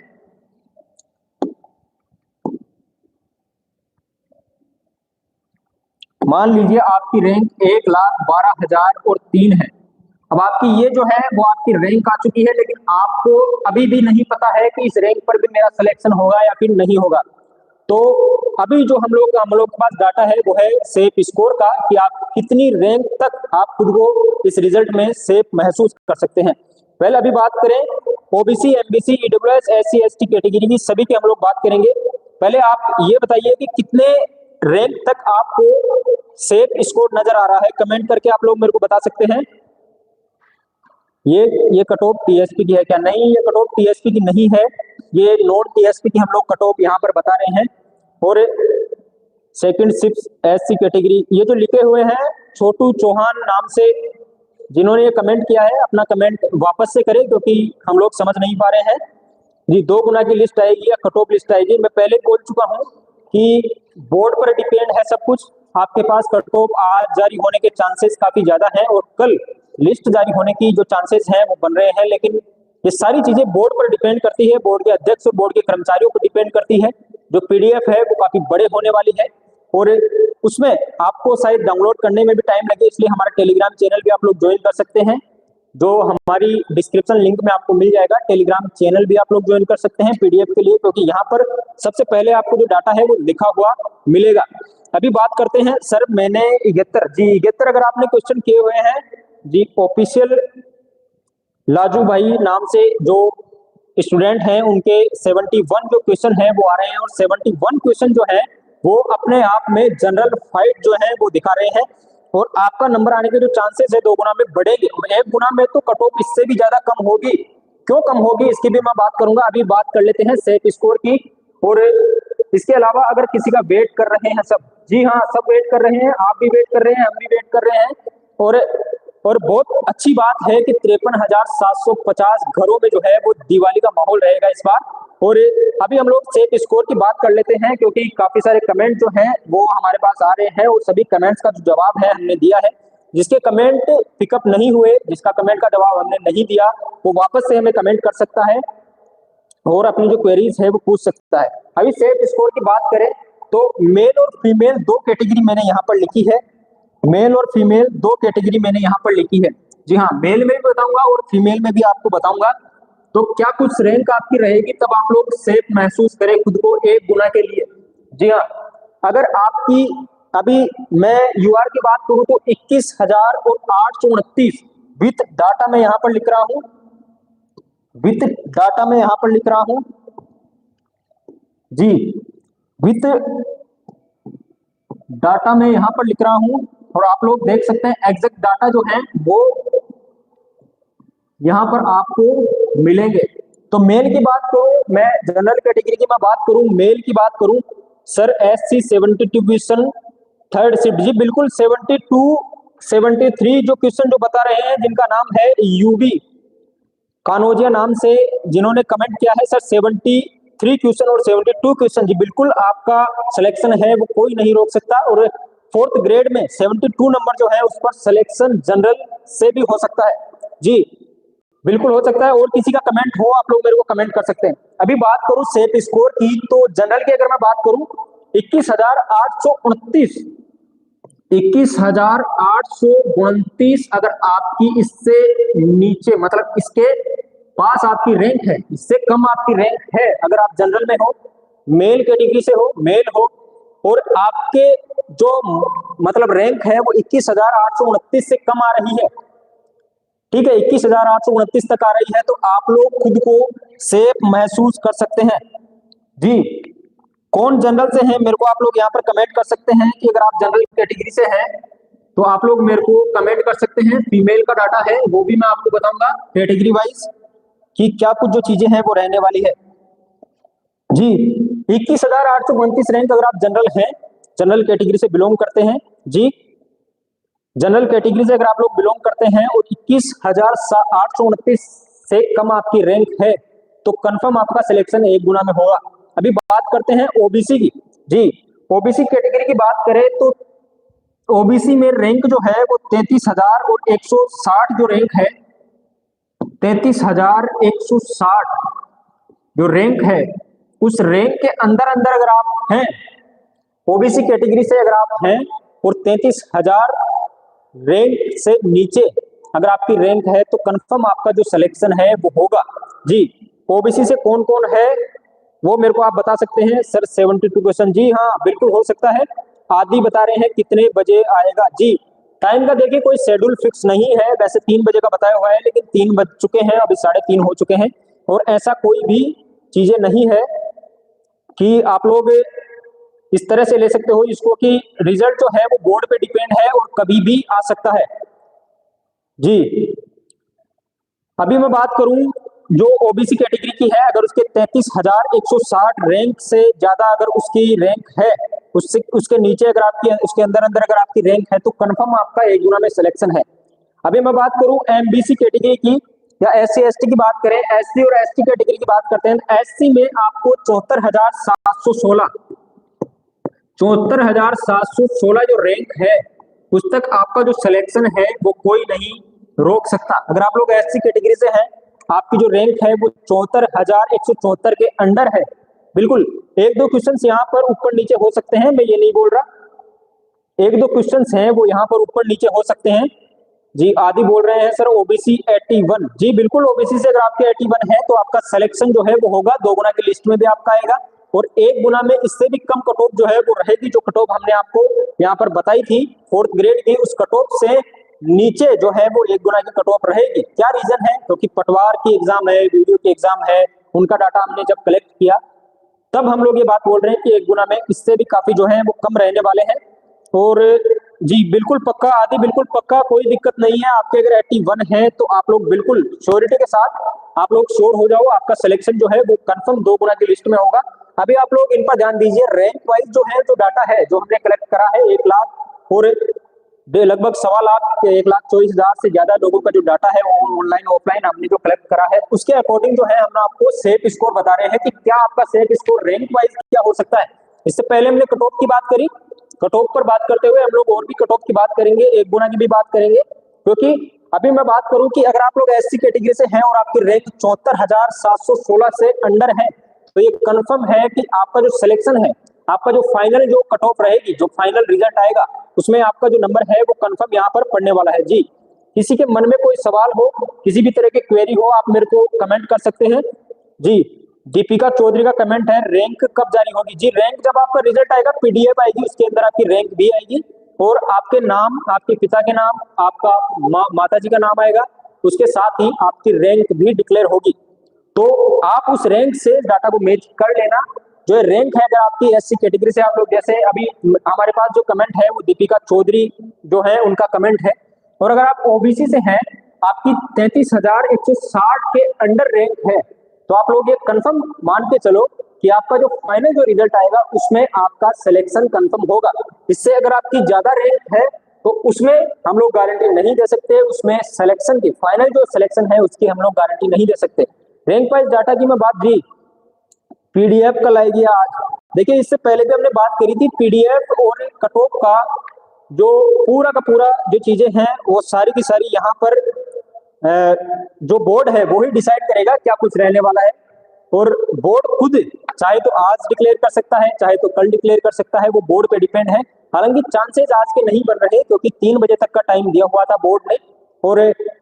मान लीजिए आपकी रैंक 1,12,003 है। अब आपकी ये जो है वो आपकी रैंक आ चुकी है, लेकिन आपको अभी भी नहीं पता है कि इस रैंक पर भी मेरा सिलेक्शन होगा या फिर नहीं होगा। तो अभी जो हम लोग के पास डाटा है वो है सेफ स्कोर का, कि आप कितनी रैंक तक आप खुद को इस रिजल्ट में सेफ महसूस कर सकते हैं। पहले अभी बात करें OBC, MBC, EWS, SC, ST category की, सभी की हम लोग बात करेंगे। पहले आप ये बताइए कि कितने रैंक तक आपको सेफ स्कोर नजर आ रहा है, कमेंट करके आप लोग मेरे को बता सकते हैं। ये कट ऑफ टीएसपी की है क्या? नहीं, ये कट ऑफ टीएसपी की नहीं है, ये नॉन टीएसपी की हम लोग कट ऑफ यहाँ पर बता रहे हैं। और सेकंड शिफ्ट एससी कैटेगरी, ये जो लिखे हुए हैं छोटू चौहान नाम से जिन्होंने ये कमेंट किया है, अपना कमेंट वापस से करें क्योंकि हम लोग समझ नहीं पा रहे हैं जी। 2 गुना की लिस्ट आएगी या कट ऑफ लिस्ट आएगी? मैं पहले बोल चुका हूँ कि बोर्ड पर डिपेंड है सब कुछ। आपके पास कट ऑफ आज जारी होने के चांसेस काफी ज्यादा हैं और कल लिस्ट जारी होने की जो चांसेस हैं वो बन रहे हैं, लेकिन ये सारी चीजें बोर्ड पर डिपेंड करती है, बोर्ड के अध्यक्ष और बोर्ड के कर्मचारियों पर डिपेंड करती है। जो पीडीएफ है वो काफी बड़े होने वाली है और उसमें आपको शायद डाउनलोड करने में भी टाइम लगे, इसलिए हमारा टेलीग्राम चैनल भी आप लोग ज्वाइन कर सकते हैं, जो हमारी डिस्क्रिप्शन लिंक में आपको मिल जाएगा। टेलीग्राम चैनल भी आप लोग ज्वाइन कर सकते हैं पीडीएफ के लिए, क्योंकि यहाँ पर सबसे पहले आपको जो डाटा है वो लिखा हुआ मिलेगा। अभी बात करते हैं सर, मैंने 71 अगर आपने क्वेश्चन किए हुए हैं जी, ऑफिशियल लाजू भाई नाम से जो स्टूडेंट हैं उनके 71 जो क्वेश्चन है वो आ रहे हैं और 71 क्वेश्चन जो है वो अपने आप में जनरल फाइट जो है वो दिखा रहे हैं और आपका नंबर आने के जो चांसेस है 2 गुना में बढ़ेंगे। 1 गुना में तो कट ऑफ इससे भी ज्यादा कम होगी। क्यों कम होगी इसकी भी मैं बात करूंगा। अभी बात कर लेते हैं सेफ स्कोर की। और इसके अलावा अगर किसी का वेट कर रहे हैं सब, जी हाँ सब वेट कर रहे हैं, आप भी वेट कर रहे हैं, हम भी वेट कर रहे हैं। और बहुत अच्छी बात है कि 53,750 घरों में जो है वो दिवाली का माहौल रहेगा इस बार। और अभी हम लोग सेफ स्कोर की बात कर लेते हैं, क्योंकि काफी सारे कमेंट जो हैं वो हमारे पास आ रहे हैं और सभी कमेंट्स का जो जवाब है हमने दिया है। जिसके कमेंट पिकअप नहीं हुए, जिसका कमेंट का जवाब हमने नहीं दिया, वो वापस से हमें कमेंट कर सकता है और अपनी जो क्वेरीज है वो पूछ सकता है। अभी सेफ स्कोर की बात करें तो मेल और फीमेल 2 कैटेगरी मैंने यहाँ पर लिखी है। मेल और फीमेल 2 कैटेगरी मैंने यहाँ पर लिखी है। जी हाँ, मेल में भी बताऊंगा और फीमेल में भी आपको बताऊंगा। तो क्या कुछ रैंक आपकी रहेगी तब आप लोग सेफ महसूस करें खुद को 1 गुना के लिए। जी हाँ, अगर आपकी अभी मैं यूआर की बात करूं तो 21,829 विथ डाटा में यहाँ पर लिख रहा हूं, विथ डाटा में यहाँ पर लिख रहा हूं जी, विथ डाटा में यहाँ पर लिख रहा हूं और आप लोग देख सकते हैं एग्जैक्ट डाटा जो है वो यहाँ पर आपको मिलेंगे। तो मेल की बात करूं, मैं जनरल कैटेगरी की मैं बात करूं, मेल की बात करूं sir, SC 72 question 3rd shift जी बिल्कुल 72 73 जो क्वेश्चन जो बता रहे हैं, जिनका नाम है यूबी कानोजिया नाम से जिन्होंने कमेंट किया है सर 73 क्वेश्चन और 72 क्वेश्चन, जी बिल्कुल आपका सिलेक्शन है वो कोई नहीं रोक सकता। और 4th ग्रेड में 72 नंबर जो है उस पर सिलेक्शन जनरल से भी हो सकता है जी। बिल्कुल हो सकता है, और किसी का कमेंट हो आप लोग मेरे को कमेंट कर सकते हैं। अभी बात करूं सेट स्कोर की, तो जनरल की अगर मैं बात करूं 21,829, 21,829 अगर आपकी इससे नीचे, मतलब इसके पास आपकी रैंक है, इससे कम आपकी रैंक है, अगर आप जनरल में हो, मेल कैटेगरी से हो, मेल हो, और आपके जो मतलब रैंक है वो 21,829 से कम आ रही है, ठीक है, 21,829 तक आ रही है, तो आप लोग खुद को सेफ महसूस कर सकते हैं। जी, कौन जनरल से हैं मेरे को आप लोग यहाँ पर कमेंट कर सकते हैं कि अगर आप जनरल कैटेगरी से हैं तो आप लोग मेरे को कमेंट कर सकते हैं। फीमेल का डाटा है वो भी मैं आपको बताऊंगा कैटेगरी वाइज कि क्या कुछ जो चीजें हैं वो रहने वाली है। जी, 21,829 रैंक अगर आप जनरल हैं, जनरल कैटेगरी से बिलोंग करते हैं, जी जनरल कैटेगरी से अगर आप लोग बिलोंग करते हैं और 21,829 से कम आपकी रैंक है तो कंफर्म आपका सिलेक्शन 1 गुना में होगा। अभी बात करते हैं ओबीसी की। जी, ओबीसी कैटेगरी की बात करें तो ओबीसी में रैंक जो है वो 33,160 जो रैंक है, 33,160 जो रैंक है, उस रैंक के अंदर अंदर अगर आप हैं, ओबीसी कैटेगरी से अगर आप हैं और 33,000 रैंक से नीचे अगर आपकी रैंक है तो कंफर्म आपका जो सिलेक्शन है वो होगा। जी, ओबीसी से कौन कौन है वो मेरे को आप बता सकते हैं सर। 72 क्वेश्चन, जी हाँ बिल्कुल हो सकता है। आदि बता रहे हैं कितने बजे आएगा। जी, टाइम का देखिए कोई शेड्यूल फिक्स नहीं है, वैसे 3 बजे का बताया हुआ है लेकिन 3 बज चुके हैं, अभी 3:30 हो चुके हैं, और ऐसा कोई भी चीजें नहीं है कि आप लोग इस तरह से ले सकते हो इसको कि रिजल्ट जो है वो बोर्ड पे डिपेंड है और कभी भी आ सकता है। जी, अभी मैं बात करूं जो ओबीसी कैटेगरी की है, अगर उसके 33,160 रैंक से ज्यादा अगर उसकी रैंक है, उससे उसके नीचे अगर आपकी उसके अंदर अंदर अगर आपकी रैंक है तो कंफर्म आपका 1 गुना में सिलेक्शन है। अभी मैं बात करूं एमबीसी कैटेगरी की या एससी एसटी की बात करें, एससी और एसटी कैटेगरी की बात करते हैं, एससी में आपको 74,716 जो रैंक है उस तक आपका जो सिलेक्शन है वो कोई नहीं रोक सकता। अगर आप लोग एससी कैटेगरी से हैं, आपकी जो रैंक है वो 74,174 के अंडर है। बिल्कुल, 1-2 क्वेश्चंस यहाँ पर ऊपर नीचे हो सकते हैं, मैं ये नहीं बोल रहा, 1-2 क्वेश्चंस हैं वो यहाँ पर ऊपर नीचे हो सकते हैं। जी, आदि बोल रहे हैं सर ओबीसी 81। जी बिल्कुल, ओबीसी से अगर आपके 81 है तो आपका सिलेक्शन जो है वो होगा, 2 गुना की लिस्ट में भी आपका आएगा, और 1 गुना में इससे भी कम कट ऑफ जो है वो रहेगी। जो कट ऑफ हमने आपको यहाँ पर बताई थी 4th ग्रेड की, उस कट ऑफ से नीचे जो है वो 1 गुना की कट ऑफ रहेगी। क्या रीजन है? क्योंकि पटवार की एग्जाम है, वीडियो की एग्जाम है, उनका डाटा हमने जब कलेक्ट किया तब हम लोग ये बात बोल रहे हैं कि 1 गुना में इससे भी काफी जो है वो कम रहने वाले हैं। और जी बिल्कुल पक्का आदि, बिल्कुल पक्का, कोई दिक्कत नहीं है। आपके अगर 81 है तो आप लोग बिल्कुल श्योरिटी के साथ आप लोग श्योर हो जाओ, आपका सिलेक्शन जो है वो कंफर्म 2 गुना की लिस्ट में होगा। अभी आप लोग इन पर ध्यान दीजिए, रैंक वाइज जो है जो डाटा है जो हमने कलेक्ट करा है 1 लाख और लगभग 1.25 लाख 1,24,000 से ज्यादा लोगों का जो डाटा है वो ऑनलाइन ऑफलाइन हमने जो कलेक्ट करा है उसके अकॉर्डिंग जो है हम आपको सेफ स्कोर बता रहे हैं कि क्या आपका सेफ स्कोर रैंक वाइज क्या हो सकता है। इससे पहले हमने कट ऑफ की बात करी, कट ऑफ पर बात करते हुए हम लोग और भी कट ऑफ की बात करेंगे, 1 गुना की भी बात करेंगे, क्योंकि अभी मैं बात करूं कि अगर आप लोग एससी कैटेगरी से हैं और आपकी रैंक 74,716 से अंडर है तो ये कंफर्म है कि आपका जो सिलेक्शन है, आपका जो फाइनल जो कट ऑफ रहेगी, जो फाइनल रिजल्ट आएगा उसमें आपका जो नंबर है वो कंफर्म यहाँ पर पढ़ने वाला है। जी, किसी के मन में कोई सवाल हो, किसी भी तरह की क्वेरी हो, आप मेरे को कमेंट कर सकते हैं। जी, दीपिका चौधरी का कमेंट है रैंक कब जारी होगी। जी, रैंक जब आपका रिजल्ट आएगा, पीडीएफ आएगी, उसके अंदर आपकी रैंक भी आएगी और आपके नाम, आपके पिता के नाम, आपका माता जी का नाम आएगा, उसके साथ ही आपकी रैंक भी डिक्लेयर होगी। तो आप उस रैंक से डाटा को मैच कर लेना। जो रैंक है अगर आपकी एससी कैटेगरी से आप लोग, जैसे अभी हमारे पास जो कमेंट है वो दीपिका चौधरी जो है उनका कमेंट है, और अगर आप ओबीसी से हैं, आपकी 33,160 के अंडर रैंक है तो आप लोग ये कंफर्म मान के चलो कि आपका जो फाइनल जो रिजल्ट आएगा उसमें आपका सिलेक्शन कंफर्म होगा। इससे अगर आपकी ज्यादा रैंक है तो उसमें हम लोग गारंटी नहीं दे सकते, उसमें सिलेक्शन की फाइनल जो सिलेक्शन है उसकी हम लोग गारंटी नहीं दे सकते। रैंक वाइज डाटा की मैं बात की, पीडीएफ कल आएगी आज। देखिए, इससे पहले भी हमने बात करी थी पीडीएफ और कट ऑफ का जो पूरा का पूरा जो चीजें हैं वो सारी की सारी यहाँ पर जो बोर्ड है वो ही डिसाइड करेगा क्या कुछ रहने वाला है। और बोर्ड खुद चाहे तो आज डिक्लेयर कर सकता है, चाहे तो कल डिक्लेयर कर सकता है, वो बोर्ड पे डिपेंड है। हालांकि चांसेस आज के नहीं बन रहे क्योंकि 3 बजे तक का टाइम दिया हुआ था बोर्ड ने, और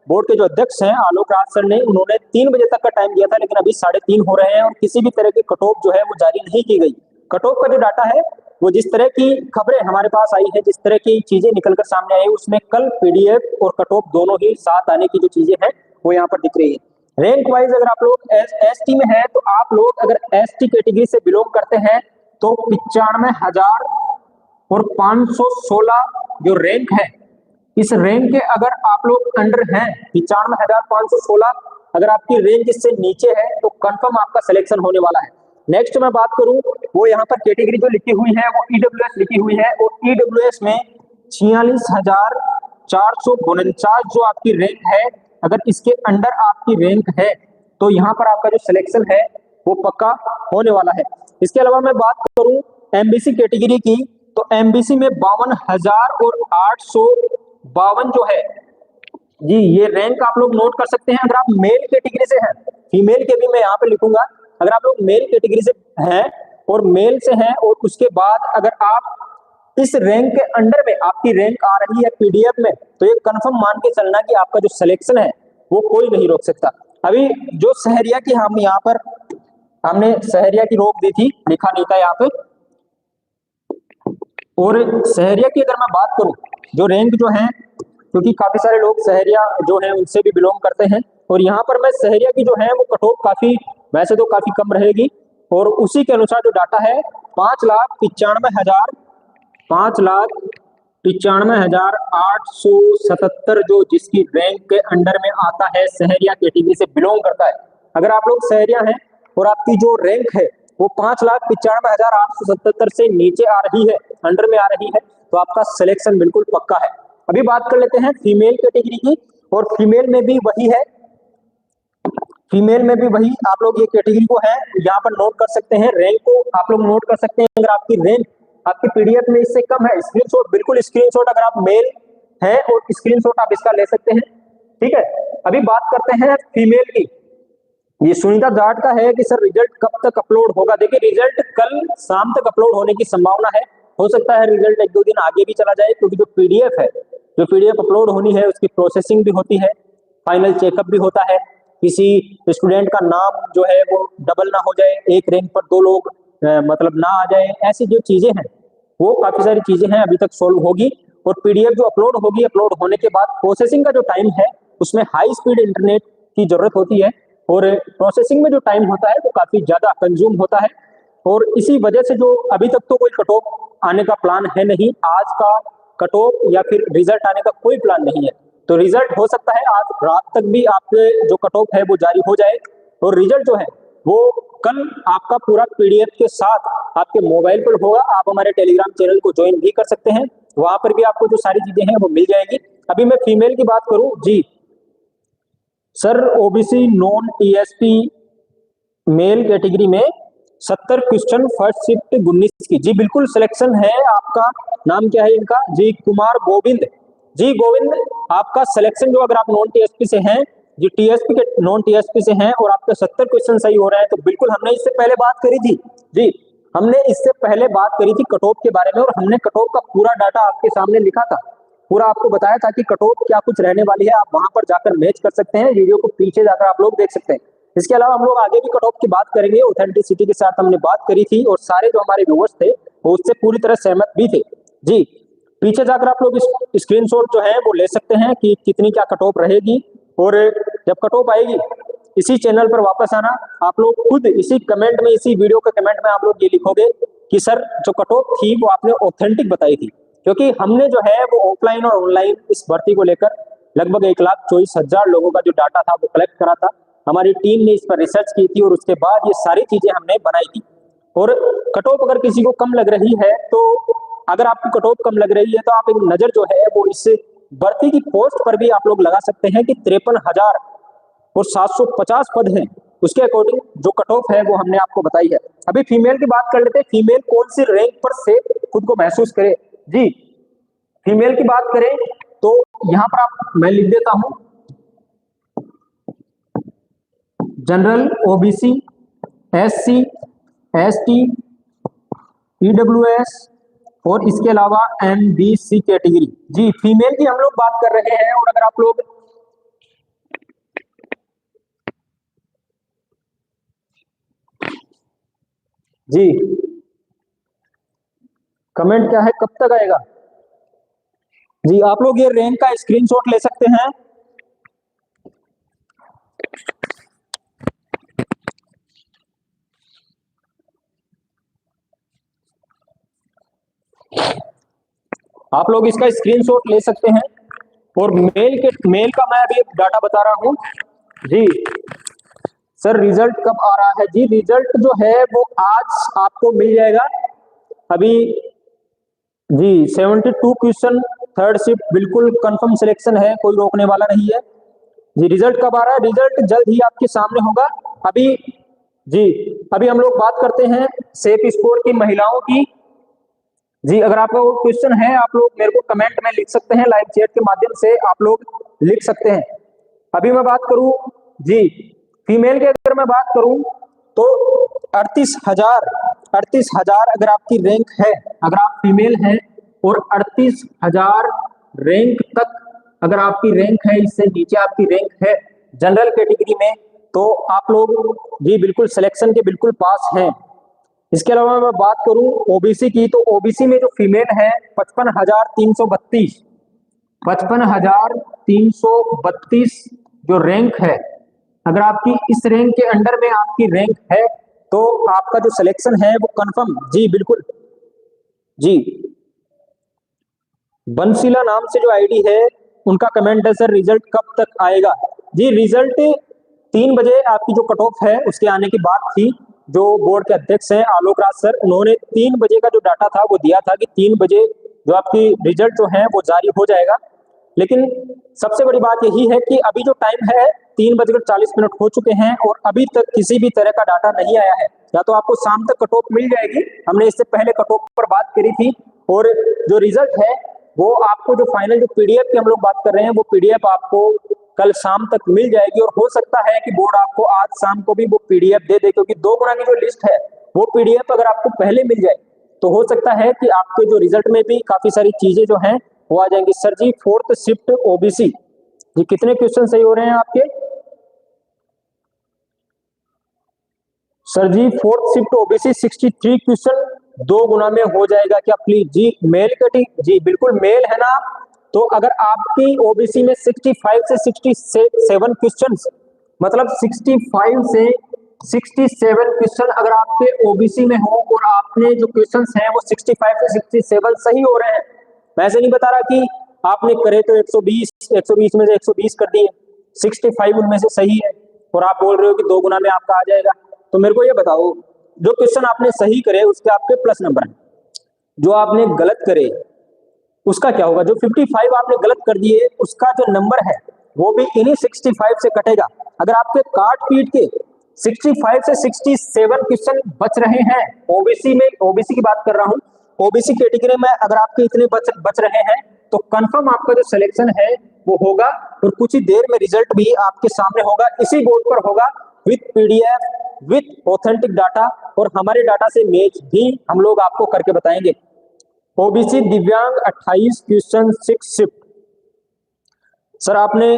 बोर्ड के जो अध्यक्ष हैं आलोक राज सर ने, उन्होंने 3 बजे तक का टाइम दिया था, लेकिन अभी 3:30 हो रहे हैं और किसी भी तरह की कट ऑफ जो है वो जारी नहीं की गई। कट ऑफ का जो डाटा है वो जिस तरह की खबरें हमारे पास आई है, जिस तरह की चीजें निकलकर सामने आई, उसमें कल पीडीएफ और कट ऑफ दोनों ही साथ आने की जो चीजें हैं वो यहाँ पर दिख रही है। रैंक वाइज अगर आप लोग एसटी में है तो आप लोग अगर एसटी कैटेगरी से बिलोंग करते हैं तो 95,516 जो रैंक है, इस रैंक के अगर आप लोग अंडर हैं 95,516, अगर आपकी रैंक इससे नीचे है तो कंफर्म आपका सिलेक्शन होने वाला है। नेक्स्ट मैं बात करूं, वो यहाँ पर कैटेगरी जो लिखी हुई है वो ईडब्ल्यूएस लिखी हुई है, और ईडब्ल्यूएस में 46,449 जो आपकी रैंक है, अगर इसके अंडर आपकी रैंक है तो यहाँ पर आपका जो सिलेक्शन है वो पक्का होने वाला है। इसके अलावा मैं बात करूं एमबीसी कैटेगरी की, तो एमबीसी में 52,852 जो है जी, ये रैंक आप लोग नोट कर सकते हैं। अगर आप मेल कैटेगरी से हैं, फीमेल के भी मैं यहाँ पे लिखूंगा, अगर आप लोग मेल कैटेगरी से हैं और मेल से हैं और उसके बाद अगर आप इस रैंक के अंडर में आपकी रैंक आ रही है पीडीएफ में, तो ये कंफर्म मान के चलना कि आपका जो सिलेक्शन है वो कोई नहीं रोक सकता। अभी जो सहरिया की हम यहाँ पर हमने सहरिया की रोक दी थी, लिखा नहीं था यहाँ पे, और सहरिया की अगर मैं बात करूं जो रैंक जो है, क्योंकि काफी सारे लोग सहरिया जो है उनसे भी बिलोंग करते हैं, और यहाँ पर मैं सहरिया की जो है वो कट ऑफ काफी वैसे तो काफी कम रहेगी, और उसी के अनुसार जो डाटा है 5,95,877 जो जिसकी रैंक के अंडर में आता है, सहरिया कैटेगरी से बिलोंग करता है। अगर आप लोग सहरिया हैं और आपकी जो रैंक है वो 5,95,877 से नीचे आ रही है, अंडर में आ रही है, तो आपका सिलेक्शन बिल्कुल पक्का है। अभी बात कर लेते हैं फीमेल कैटेगरी की, और फीमेल में भी वही है, फीमेल में भी वही आप लोग ये कैटेगरी को है यहाँ पर नोट कर सकते हैं, रैंक को आप लोग नोट कर सकते हैं। अगर आपकी रैंक आपकी पीडीएफ में इससे कम है, स्क्रीनशॉट, बिल्कुल स्क्रीनशॉट, अगर आप मेल है और स्क्रीनशॉट आप इसका ले सकते हैं, ठीक है। अभी बात करते हैं फीमेल की। ये सुनीता जाट का है कि सर रिजल्ट कब तक अपलोड होगा। देखिए रिजल्ट कल शाम तक अपलोड होने की संभावना है, हो सकता है रिजल्ट 1-2 दिन आगे भी चला जाए, क्योंकि जो पीडीएफ है, जो पीडीएफ अपलोड होनी है उसकी प्रोसेसिंग भी होती है, फाइनल चेकअप भी होता है, किसी स्टूडेंट का नाम जो है वो डबल ना हो जाए, एक रैंक पर 2 लोग मतलब ना आ जाए, ऐसी जो चीजें हैं वो काफी सारी चीजें हैं अभी तक सोल्व होगी। और पीडीएफ जो अपलोड होगी, अपलोड होने के बाद प्रोसेसिंग का जो टाइम है उसमें हाई स्पीड इंटरनेट की जरूरत होती है, और प्रोसेसिंग में जो टाइम होता है वो काफी ज्यादा कंज्यूम होता है, और इसी वजह से जो अभी तक तो कोई कट ऑफ आने का प्लान है नहीं, आज का कट ऑफ या फिर रिजल्ट आने का कोई प्लान नहीं है। तो रिजल्ट हो सकता है आज रात तक भी आपके जो कट ऑफ है वो जारी हो जाए, और रिजल्ट जो है वो कल आपका पूरा पीडीएफ के साथ आपके मोबाइल पर होगा। आप हमारे टेलीग्राम चैनल को ज्वाइन भी कर सकते हैं, वहां पर भी आपको जो सारी चीजें हैं वो मिल जाएगी। अभी मैं फीमेल की बात करूं जी, sir OBC non TSP male category में 70 क्वेश्चन फर्स्ट शिफ्ट 19 की, जी बिल्कुल सिलेक्शन है आपका। नाम क्या है इनका? जी कुमार गोविंद। जी गोविंद, आपका सिलेक्शन जो, अगर आप नॉन टीएसपी से हैं जी, टीएसपी के नॉन टीएसपी से हैं और आपके 70 क्वेश्चन सही हो रहे हैं, तो बिल्कुल हमने इससे पहले बात करी थी जी, हमने इससे पहले बात करी थी कट ऑफ के बारे में, और हमने कट ऑफ का पूरा डाटा आपके सामने लिखा था, पूरा आपको बताया था कि कट ऑफ क्या कुछ रहने वाली है। आप वहां पर जाकर मैच कर सकते हैं, वीडियो को पीछे जाकर आप लोग देख सकते हैं। इसके अलावा हम लोग आगे भी कट ऑफ की बात करेंगे, ऑथेंटिसिटी के साथ हमने बात करी थी, और सारे जो हमारे व्यूअर्स थे वो उससे पूरी तरह सहमत भी थे जी। पीछे जाकर आप लोग स्क्रीनशॉट जो है वो ले सकते हैं कि कितनी क्या कट ऑफ रहेगी, और जब कट ऑफ आएगी इसी चैनल पर वापस आना, आप लोग खुद इसी कमेंट में, इसी वीडियो के कमेंट में आप लोग ये लिखोगे कि सर जो कट ऑफ थी वो आपने ऑथेंटिक बताई थी, क्योंकि हमने जो है वो ऑफलाइन और ऑनलाइन इस भर्ती को लेकर लगभग 1,24,000 लोगों का जो डाटा था वो कलेक्ट करा था। हमारी टीम ने इस पर रिसर्च की थी और उसके बाद ये सारी चीजें हमने बनाई थी। और कट ऑफ अगर किसी को कम लग रही है, तो अगर आपको कट ऑफ कम लग रही है तो आप एक नजर जो है वो इस भर्ती की पोस्ट पर भी आप लोग लगा सकते हैं कि 53,750 पद हैं, उसके अकॉर्डिंग जो कट ऑफ है वो हमने आपको बताई है। अभी फीमेल की बात कर लेते हैं, फीमेल कौन सी रैंक पर से खुद को महसूस करे जी। फीमेल की बात करें तो यहाँ पर आप, मैं लिख देता हूं general, OBC, SC, ST, EWS और इसके अलावा एमबीसी कैटेगरी। जी, फीमेल की हम लोग बात कर रहे हैं। और अगर आप लोग जी, कमेंट क्या है, कब तक आएगा? जी, आप लोग ये रैंक का स्क्रीनशॉट ले सकते हैं। आप लोग इसका स्क्रीनशॉट ले सकते हैं। और मेल का मैं अभी डाटा बता रहा हूं। जी सर, रिजल्ट कब आ रहा है? जी, रिजल्ट जो है वो आज आपको मिल जाएगा। अभी जी 72 क्वेश्चन, थर्ड शिफ्ट, बिल्कुल कंफर्म सिलेक्शन है, कोई रोकने वाला नहीं है। जी, रिजल्ट कब आ रहा है? रिजल्ट जल्द ही आपके सामने होगा। अभी जी, अभी हम लोग बात करते हैं सेफ स्पोर्ट की महिलाओं की। जी, अगर आपका वो क्वेश्चन है, आप लोग मेरे को कमेंट में लिख सकते हैं, लाइव चैट के माध्यम से आप लोग लिख सकते हैं। अभी मैं बात करूं जी फीमेल की, अगर मैं बात करूं तो 38,000 अगर आपकी रैंक है, अगर आप फीमेल हैं और 38,000 रैंक तक अगर आपकी रैंक है, इससे नीचे आपकी रैंक है जनरल कैटेगरी में, तो आप लोग जी बिल्कुल सिलेक्शन के बिल्कुल पास हैं। इसके अलावा मैं बात करूं ओबीसी की, तो ओबीसी में जो फीमेल है 55,332 जो रैंक है, अगर आपकी इस रैंक के अंडर में आपकी रैंक है तो आपका जो सिलेक्शन है वो कंफर्म। जी बिल्कुल। जी, बंसीला नाम से जो आईडी है उनका कमेंट है, सर रिजल्ट कब तक आएगा? जी, रिजल्ट 3 बजे आपकी जो कट ऑफ है उसके आने की बात थी। जो बोर्ड के अध्यक्ष हैं आलोक राज सर, उन्होंने 3 बजे का जो डाटा था वो दिया था कि 3 बजे जो आपकी रिजल्ट जो है वो जारी हो जाएगा। लेकिन सबसे बड़ी बात यही है कि अभी जो टाइम है 3:40 हो चुके हैं और अभी तक किसी भी तरह का डाटा नहीं आया है। या तो आपको शाम तक कट ऑफ मिल जाएगी, हमने इससे पहले कट ऑफ पर बात करी थी, और जो रिजल्ट है वो आपको जो फाइनल जो पीडीएफ की हम लोग बात कर रहे हैं वो पीडीएफ आपको कल शाम तक मिल जाएगी। और हो सकता है कि बोर्ड आपको आज शाम को भी वो पीडीएफ दे दे, क्योंकि 2 गुना की जो लिस्ट है वो पीडीएफ अगर आपको पहले मिल जाए तो हो सकता है कि आपके जो रिजल्ट में भी काफी सारी चीजें जो हैं वो आ जाएंगी। सर जी, 4th शिफ्ट ओबीसी, जी कितने क्वेश्चन सही हो रहे हैं आपके? सर जी 4th शिफ्ट ओबीसी 63 क्वेश्चन 2 गुना में हो जाएगा क्या प्लीज? जी मेल कैटेगरी, जी बिल्कुल मेल है ना आप? तो अगर आपकी ओबीसी में 65 से 67 क्वेश्चंस, मतलब 65 से 67 क्वेश्चन अगर आपके ओबीसी में हो और आपने जो क्वेश्चंस हैं वो 65 से 67 सही हो रहे हैं, मैं ऐसे नहीं बता रहा कि आपने करे तो 120 में से 120 कर दिए, 65 उनमें से सही है और आप बोल रहे हो कि 2 गुना में आपका आ जाएगा। तो मेरे को ये बताओ, जो क्वेश्चन आपने सही करे उसके आपके प्लस नंबर हैं, जो आपने गलत करे उसका क्या होगा? जो 55 आपने गलत कर दिए उसका जो नंबर है वो भी इन्हीं 65 से कटेगा। अगर आपके काट पीट के 65 से 67 क्वेश्चन बच रहे हैं ओबीसी में, ओबीसी की बात कर रहा हूं, ओबीसी कैटेगरी में अगर आपके इतने बच रहे हैं तो कंफर्म आपका जो सिलेक्शन है वो होगा और कुछ ही देर में रिजल्ट भी आपके सामने होगा, इसी बोर्ड पर होगा, with PDF, with authentic data, और हमारे डाटा से मैच भी हम लोग आपको करके बताएंगे। ओबीसी दिव्यांग 28 क्वेश्चन 6 शिफ्ट। सर आपने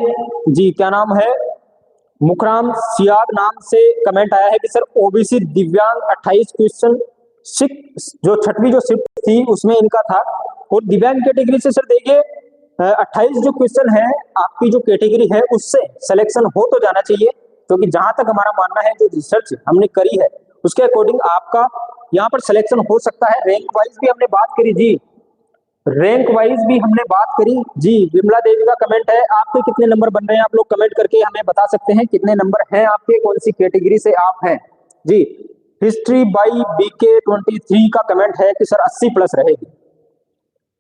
जी क्या नाम है, मुखराम सियाद नाम से कमेंट आया है कि सर ओबीसी दिव्यांग 28 क्वेश्चन 6 जो 6वीं जो शिफ्ट थी उसमें इनका था। और दिव्यांग कैटेगरी से सर देखिए 28 जो क्वेश्चन है आपकी जो कैटेगरी है उससे सिलेक्शन हो तो जाना चाहिए, क्योंकि जहां तक हमारा मानना है जो रिसर्च हमने करी है उसके अकॉर्डिंग आपका यहाँ पर सिलेक्शन हो सकता है। रैंक वाइज भी हमने बात करी जी, रैंक वाइज भी हमने बात करी जी। विमला देवी का कमेंट है, आपके कितने नंबर बन रहे हैं? आप लोग कमेंट करके हमें बता सकते हैं कितने नंबर हैं आपके, कौन सी कैटेगरी से आप हैं जी। हिस्ट्री बाई बीके 23 का कमेंट है कि सर 80 प्लस रहेगी।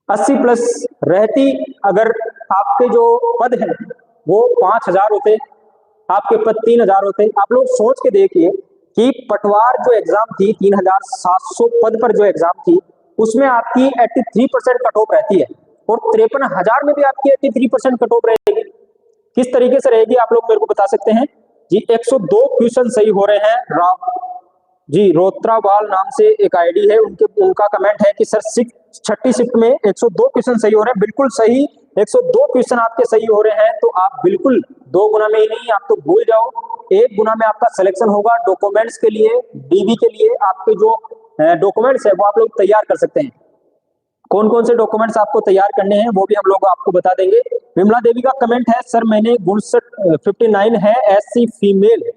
80 प्लस रहती अगर आपके जो पद हैं वो 5,000 होते, आपके पद 3,000 होते। आप लोग सोच के देखिए कि पटवार जो एग्जाम थी 3,700 पद पर जो एग्जाम थी उसमें आपकी 83% कट ऑफ रहती है और 53,000 में भी आपकी 83% कट ऑफ रहेगी। किस तरीके से रहेगी आप लोग मेरे को बता सकते हैं? जी 102 क्वेश्चन सही हो रहे हैं। जी रोत्रावाल नाम से एक आईडी है, उनका कमेंट है कि सर छठी शिफ्ट में 102 क्वेश्चन सही हो रहे हैं। बिल्कुल सही, 102 क्वेश्चन आपके सही हो रहे हैं। तो आप बिल्कुल 2 गुना में ही नहीं, आप तो भूल जाओ, 1 गुना में आपका सिलेक्शन होगा। डॉक्यूमेंट्स के लिए, डीवी के लिए आपके जो डॉक्यूमेंट्स है वो आप लोग तैयार कर सकते हैं। कौन कौन से डॉक्यूमेंट्स आपको तैयार करने हैं वो भी हम लोग आपको बता देंगे। विमला देवी का कमेंट है, सर मैंने 59 है, एससी फीमेल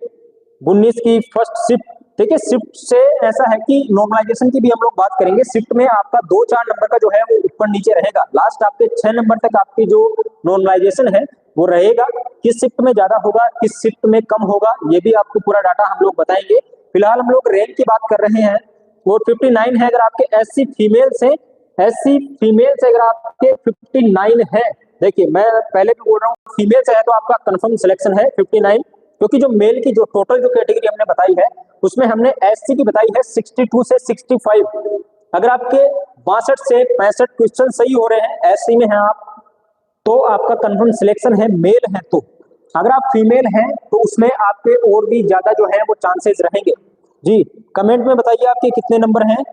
19 की फर्स्ट शिफ्ट। देखिए शिफ्ट से ऐसा है कि नॉर्मलाइजेशन की भी हम लोग बात करेंगे। शिफ्ट में आपका 2-4 नंबर का जो है वो ऊपर नीचे रहेगा। लास्ट आपके 6 नंबर तक आपकी जो नॉर्मलाइजेशन है वो रहेगा। किस शिफ्ट में ज्यादा होगा, किस शिफ्ट में कम होगा, ये भी आपको पूरा डाटा हम लोग बताएंगे। फिलहाल हम लोग रैंक की बात कर रहे हैं और 59 है। अगर आपके एससी फीमेल से अगर आपके 59 है, देखिए मैं पहले भी बोल रहा हूँ फीमेल से है तो आपका कंफर्म सिलेक्शन है 59, क्योंकि जो मेल की जो टोटल जो कैटेगरी हमने बताई है उसमें हमने एससी की बताई है 62 से 65। अगर आपके 62 से 65 क्वेश्चन सही हो रहे हैं, एससी में हैं आप, तो आपका कंफर्म सिलेक्शन है। मेल है तो, अगर आप फीमेल हैं तो उसमें आपके और भी ज्यादा जो है वो चांसेस रहेंगे। जी कमेंट में बताइए आपके कितने नंबर हैं।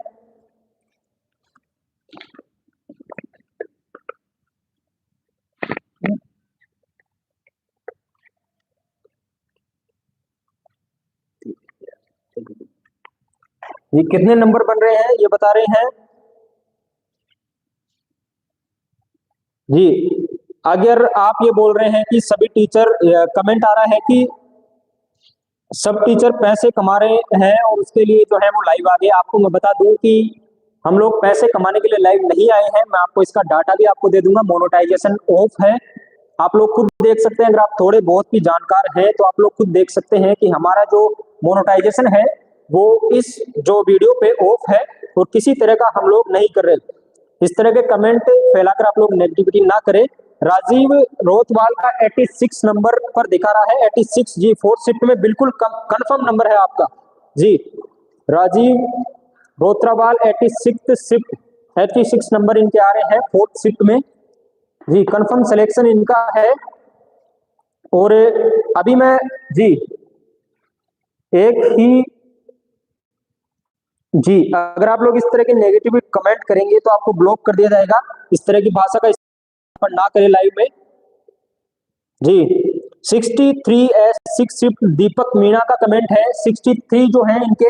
ये कितने नंबर बन रहे हैं ये बता रहे हैं जी। अगर आप ये बोल रहे हैं कि सभी टीचर, कमेंट आ रहा है कि सब टीचर पैसे कमा रहे हैं और उसके लिए जो है वो लाइव आ गए। आपको मैं बता दूं कि हम लोग पैसे कमाने के लिए लाइव नहीं आए हैं। मैं आपको इसका डाटा भी आपको दे दूंगा। मोनेटाइजेशन ऑफ है, आप लोग खुद देख सकते हैं। अगर आप थोड़े बहुत भी जानकार हैं तो आप लोग खुद देख सकते हैं कि हमारा जो मोनेटाइजेशन है वो इस जो वीडियो पे ऑफ है और किसी तरह का हम लोग नहीं कर रहे। इस तरह के कमेंट फैलाकर आप लोग नेगेटिविटी ना करें। राजीव रोतवाल का 86 नंबर पर दिखा रहा है, 86 जी, 4th शिफ्ट में बिल्कुल कंफर्म नंबर है आपका जी। राजीव रोत्रावाल 86 शिफ्ट, 86 नंबर इनके आ रहे हैं 4th शिफ्ट में जी, कंफर्म सिलेक्शन इनका है। और अभी मैं जी एक ही जी, अगर आप लोग इस तरह के नेगेटिव कमेंट करेंगे तो आपको ब्लॉक कर दिया जाएगा। इस तरह की भाषा का इस्तेमाल ना करें लाइव में जी। 6 शिफ्ट दीपक मीणा का कमेंट है, 63 जो है इनके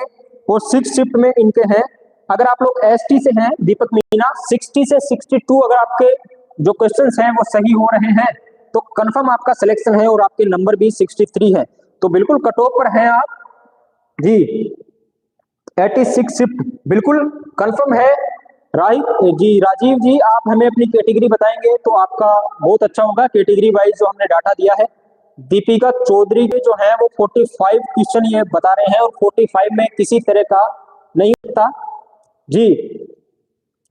वो 6 शिफ्ट में इनके हैं। अगर आप लोग एसटी से हैं दीपक मीणा, 60 से 62 अगर आपके जो क्वेश्चंस हैं वो सही हो रहे हैं तो कंफर्म आपका सिलेक्शन है और आपके नंबर भी 63 है, तो बिल्कुल कट ऑफ पर हैं आप जी। 86 शिफ्ट बिल्कुल कंफर्म है। राजीव जी आप हमें अपनी कैटेगरी बताएंगे तो आपका बहुत अच्छा होगा। कैटेगरी वाइज जो हमने डाटा दिया है, दीपिका चौधरी के जो है वो 45 क्वेश्चन ये बता रहे हैं और 45 में किसी तरह का नहीं था जी।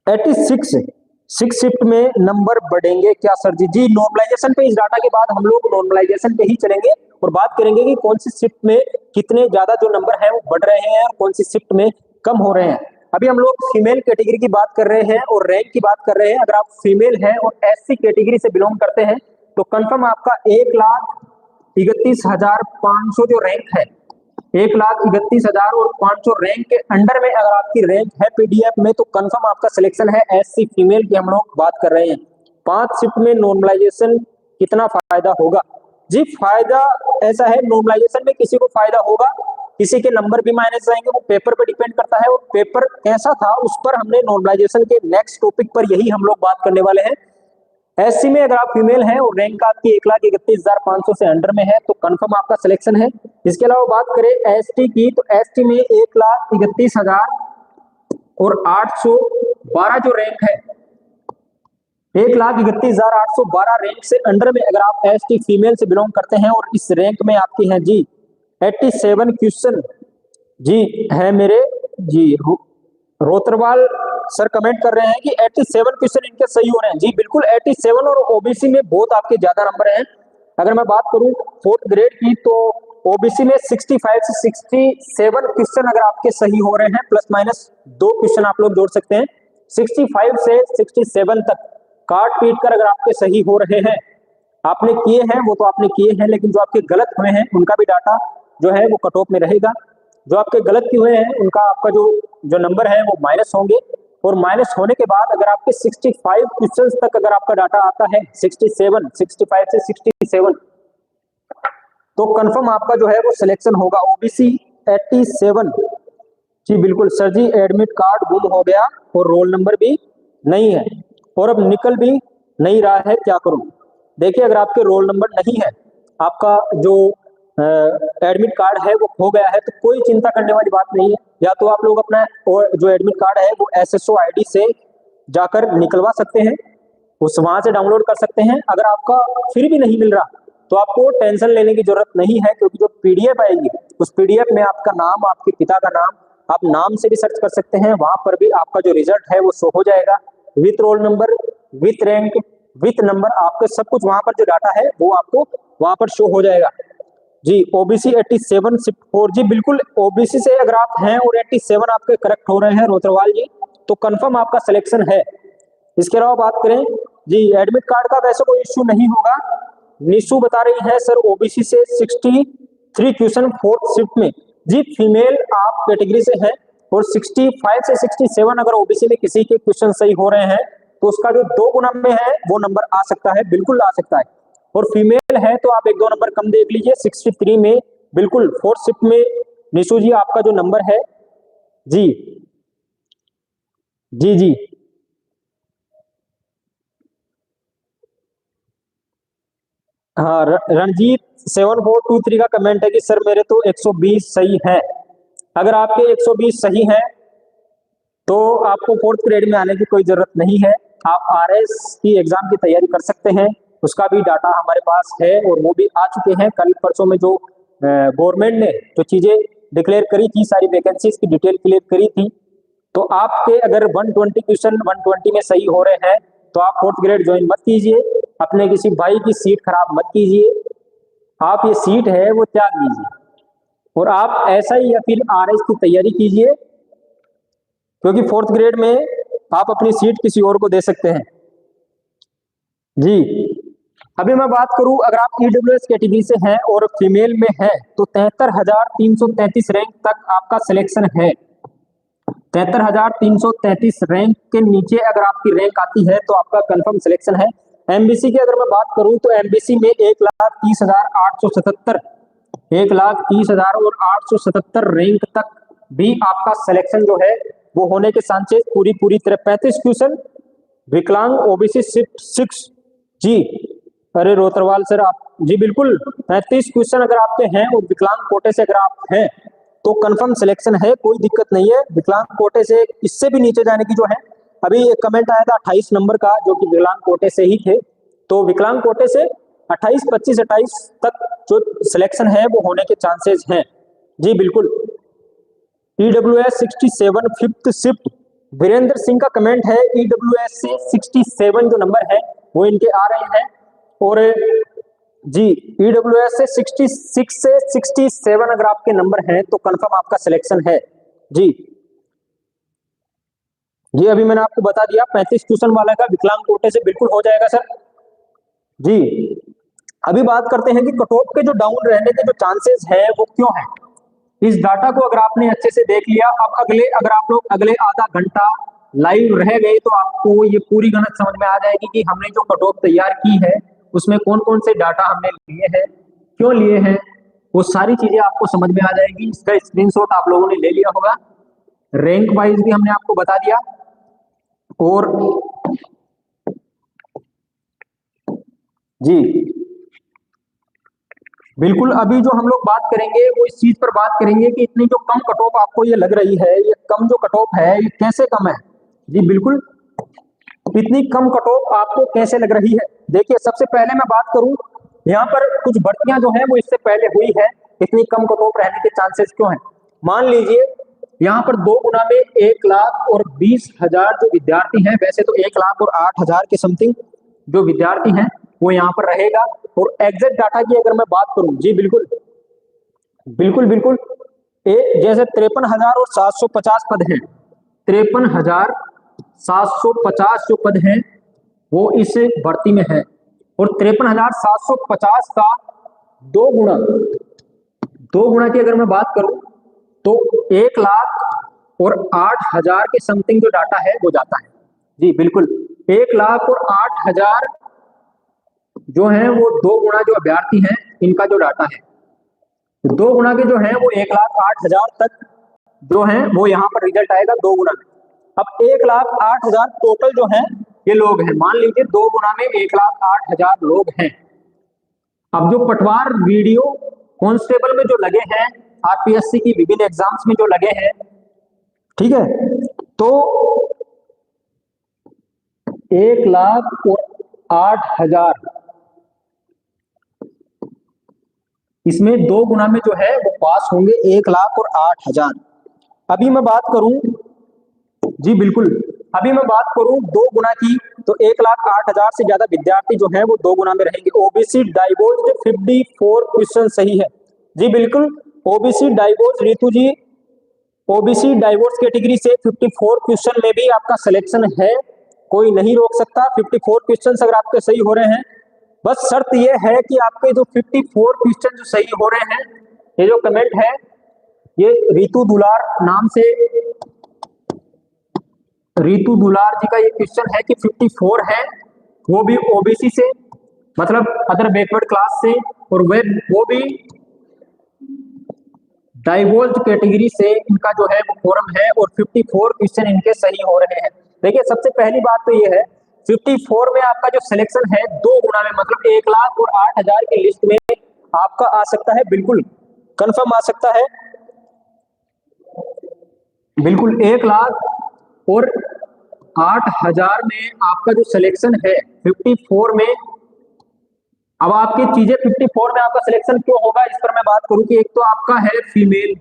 86 6 शिफ्ट में नंबर बढ़ेंगे क्या सर जी? जी नॉर्मलाइजेशन पे, इस डाटा के बाद हम लोग नॉर्मलाइजेशन पे ही चलेंगे और बात करेंगे कि कौन सी शिफ्ट में कितने ज्यादा जो नंबर है वो बढ़ रहे हैं और कौन सी शिफ्ट में कम हो रहे हैं। अभी हम लोग फीमेल कैटेगरी की बात कर रहे हैं और रैंक की बात कर रहे हैं। अगर आप फीमेल हैं और एससी कैटेगरी से बिलोंग करते हैं तो कंफर्म आपका 1,31,500 जो रैंक है, 1,31,500 रैंक के अंडर में अगर आपकी रैंक है पीडीएफ में तो कंफर्म आपका सिलेक्शन है। एससी फीमेल की हम लोग बात कर रहे हैं। 5 शिफ्ट में नॉर्मलाइजेशन कितना फायदा होगा? जी फायदा ऐसा है, नॉर्मलाइजेशन में किसी को फायदा होगा, किसी के नंबर भी माइनस जाएंगे, वो पेपर पर डिपेंड करता है और पेपर कैसा था उस पर हमने नॉर्मलाइजेशन के नेक्स्ट टॉपिक पर यही हम लोग बात करने वाले हैं। एससी में अगर आप फीमेल हैं और रैंक आपकी 1,31,500 से अंडर में है तो कंफर्म आपका सिलेक्शन है। इसके अलावा बात करें एसटी की तो एसटी में 1,31,812 जो रैंक है, 1,31,812 रैंक से अंडर में अगर आप एसटी फीमेल से बिलोंग करते हैं और इस रैंक में आपकी है जी 87 क्वेश्चन जी है मेरे जी। रोत्रवाल सर कमेंट कर रहे हैं कि 87 क्वेश्चन इनके सही हो रहे हैं। जी बिल्कुल 87 और ओबीसी में बहुत आपके ज्यादा नंबर हैं। अगर मैं बात करूं 4th ग्रेड की तो ओबीसी में 65 से 67 क्वेश्चन अगर आपके सही हो रहे हैं, प्लस माइनस 2 क्वेश्चन आप लोग जोड़ सकते हैं। 65 से 67 तक काट पीट कर अगर आपके सही हो रहे हैं, आपने किए हैं वो तो आपने किए हैं, लेकिन जो आपके गलत हुए हैं उनका भी डाटा जो है वो कट ऑफ में रहेगा। जो आपके गलत किए हुए हैं उनका आपका जो नंबर है वो माइनस होंगे, और माइनस होने के बाद अगर आपके 65 क्वेश्चंस तक अगर आपका डाटा आता है 67, 65 से 67, तो कंफर्म आपका जो है वो सिलेक्शन होगा ओबीसी 87। जी बिल्कुल सर जी, एडमिट कार्ड गुम हो गया और रोल नंबर भी नहीं है और अब निकल भी नहीं रहा है, क्या करूं? देखिए, अगर आपके रोल नंबर नहीं है, आपका जो एडमिट कार्ड है वो खो गया है, तो कोई चिंता करने वाली बात नहीं है। या तो आप लोग अपना जो एडमिट कार्ड है वो एसएसओ आईडी से जाकर निकलवा सकते हैं, उस वहां से डाउनलोड कर सकते हैं। अगर आपका फिर भी नहीं मिल रहा तो आपको टेंशन लेने की जरूरत नहीं है, क्योंकि जो पीडीएफ आएगी उस पीडीएफ में आपका नाम, आपके पिता का नाम, आप नाम से भी सर्च कर सकते हैं, वहां पर भी आपका जो रिजल्ट है वो शो हो जाएगा, with roll number, with rank, with number, आपके सब कुछ वहां पर जो डाटा है वो आपको वहां पर शो हो जाएगा। जी ओबीसी 87 शिफ्ट 4, जी बिल्कुल ओबीसी से अगर आप हैं और 87 आपके करेक्ट हो रहे हैं रोतरवाल जी, तो कंफर्म आपका सिलेक्शन है। इसके अलावा बात करें जी, एडमिट कार्ड का वैसे कोई इश्यू नहीं होगा। निशु बता रही है सर ओबीसी से 63 क्वेश्चन 4th शिफ्ट में। जी फीमेल आप कैटेगरी से हैं और 65 से 67 अगर ओबीसी में किसी के क्वेश्चन सही हो रहे हैं तो उसका जो 2 गुना में है वो नंबर आ सकता है, बिल्कुल आ सकता है। और फीमेल है तो आप 1-2 नंबर कम देख लीजिए, 63 में बिल्कुल 4th शिफ्ट में निशु जी आपका जो नंबर है। जी जी जी हाँ, रणजीत 7423 का कमेंट है कि सर मेरे तो 120 सही है। अगर आपके 120 सही हैं तो आपको 4th ग्रेड में आने की कोई जरूरत नहीं है, आप आरएस की एग्जाम की तैयारी कर सकते हैं। उसका भी डाटा हमारे पास है और वो भी आ चुके हैं। कल परसों में जो गवर्नमेंट ने जो चीजें डिक्लेयर करी थी, सारी वैकेंसीज की डिटेल क्लियर करी थी, तो आपके अगर 120 क्वेश्चन 120 में सही हो रहे हैं तो आप 4th ग्रेड ज्वाइन मत कीजिए, अपने किसी भाई की सीट खराब मत कीजिए, आप ये सीट है वो त्याग दीजिए और आप ऐसा ही या फिर आरएस की तैयारी कीजिए, क्योंकि 4th ग्रेड में आप अपनी सीट किसी और को दे सकते हैं। जी अभी मैं बात करूं, अगर आप ईडब्ल्यूएस कैटेगरी से हैं और फीमेल में है तो 73,333 रैंक तक आपका सिलेक्शन है। 73,333 रैंक के नीचे अगर आपकी रैंक आती है तो आपका कंफर्म सिलेक्शन है। एमबीसी की अगर मैं बात करूं तो एमबीसी में 1,30,877 1,30,877 रैंक तक भी आपका सिलेक्शन जो है वो होने के चांसेस पूरी तरह। 35 क्वेश्चन विकलांग ओबीसी शिफ्ट 6। जी अरे रोतरवाल सर आप, जी बिल्कुल 35 क्वेश्चन अगर आपके हैं और विकलांग कोटे से अगर आप हैं तो कंफर्म सिलेक्शन है, कोई दिक्कत नहीं है। विकलांग कोटे से इससे भी नीचे जाने की जो है, अभी एक कमेंट आया था 28 नंबर का जो कि विकलांग कोटे से ही थे, तो विकलांग कोटे से 28, 25, 28 तक जो सिलेक्शन है वो होने के चांसेस हैं। जी बिल्कुल। EWS 67 5th shift, Virendra Singh का कमेंट है ईडब्ल्यूएस से 67 जो नंबर है वो इनके आ रहे हैं। और जी ईडब्ल्यूएस से 66 से 67 अगर आपके नंबर हैं तो कंफर्म आपका सिलेक्शन है। जी जी अभी मैंने आपको बता दिया 35 क्वेश्चन वाला का विकलांग कोटे से बिल्कुल हो जाएगा सर। जी अभी बात करते हैं कि कट ऑफ के जो डाउन रहने के जो चांसेस है वो क्यों है। इस डाटा को अगर आपने अच्छे से देख लिया, अब अगर आप लोग अगले आधा घंटा लाइव रह गए तो आपको ये पूरी गणित समझ में आ जाएगी कि हमने जो कट ऑफ तैयार की है उसमें कौन कौन से डाटा हमने लिए हैं, क्यों लिए हैं, वो सारी चीजें आपको समझ में आ जाएगी। इसका स्क्रीनशॉट आप लोगों ने ले लिया होगा, रैंक वाइज भी हमने आपको बता दिया। और जी बिल्कुल, अभी जो हम लोग बात करेंगे वो इस चीज पर बात करेंगे कि इतनी जो कम कट ऑफ आपको ये लग रही है, ये कम जो कट ऑफ है ये कैसे कम है। जी बिल्कुल, इतनी कम कट ऑफ आपको कैसे लग रही है। देखिए सबसे पहले मैं बात करूं, यहाँ पर कुछ भर्तियां जो है वो इससे पहले हुई है, इतनी कम कट ऑफ रहने के चांसेस क्यों है। मान लीजिए यहाँ पर 2 गुना में 1,20,000 जो विद्यार्थी हैं, वैसे तो 1,08,000 के समथिंग जो विद्यार्थी हैं वो यहाँ पर रहेगा। और एग्जैक्ट डाटा की अगर मैं बात करूं, जी बिल्कुल बिल्कुल बिल्कुल, जैसे 53,750 पद हैं, 53,750 जो पद हैं वो इस भर्ती में है। और 53,750 का दो गुना की अगर मैं बात करूं तो 1,08,000 के समथिंग जो डाटा है वो जाता है। जी बिल्कुल, 1,08,000 जो है वो दो गुना जो अभ्यर्थी हैं इनका जो डाटा है, दो गुना के जो है वो 1,08,000 तक जो है वो यहाँ पर रिजल्ट आएगा दो गुना में। अब 1,08,000 टोटल जो है ये लोग हैं, मान लीजिए दो गुना में 1,08,000 लोग हैं। अब जो पटवार वीडियो कांस्टेबल में जो लगे हैं, आरपीएससी की विभिन्न एग्जाम्स में जो लगे हैं, ठीक है, तो 1,08,000 इसमें दो गुना में जो है वो पास होंगे 1,08,000। अभी मैं बात करूं, जी बिल्कुल, अभी मैं बात करूं दो गुना की, तो 1,08,000 से ज्यादा विद्यार्थी जो है वो दो गुना में रहेंगे। ओबीसी डाइवोर्स 54 क्वेश्चन सही है। जी बिल्कुल, ओबीसी डाइवोर्स, रितु जी, ओबीसी डाइवोर्स कैटेगरी से 54 क्वेश्चन में भी आपका सिलेक्शन है, कोई नहीं रोक सकता। 54 क्वेश्चन अगर आपके सही हो रहे हैं, बस शर्त यह है कि आपके जो 54 क्वेश्चन जो सही हो रहे हैं, ये जो कमेंट है ये रितु दुलार नाम से, रितु दुलार जी का ये क्वेश्चन है कि 54 है, वो भी ओबीसी से, मतलब अदर बैकवर्ड क्लास से, और वो भी डाइवोर्स्ड कैटेगरी से इनका जो है वो फॉर्म है, और 54 क्वेश्चन इनके सही हो रहे हैं। देखिए सबसे पहली बात तो ये है, 54 में आपका जो सिलेक्शन है दो गुना में, मतलब 1,08,000 की लिस्ट में आपका आ सकता है, बिल्कुल कंफर्म आ सकता है, बिल्कुल 1,08,000 में आपका जो सिलेक्शन है 54 में। अब आपकी चीजें 54 में आपका सिलेक्शन क्यों होगा, इस पर मैं बात करूं कि एक तो आपका है फीमेल,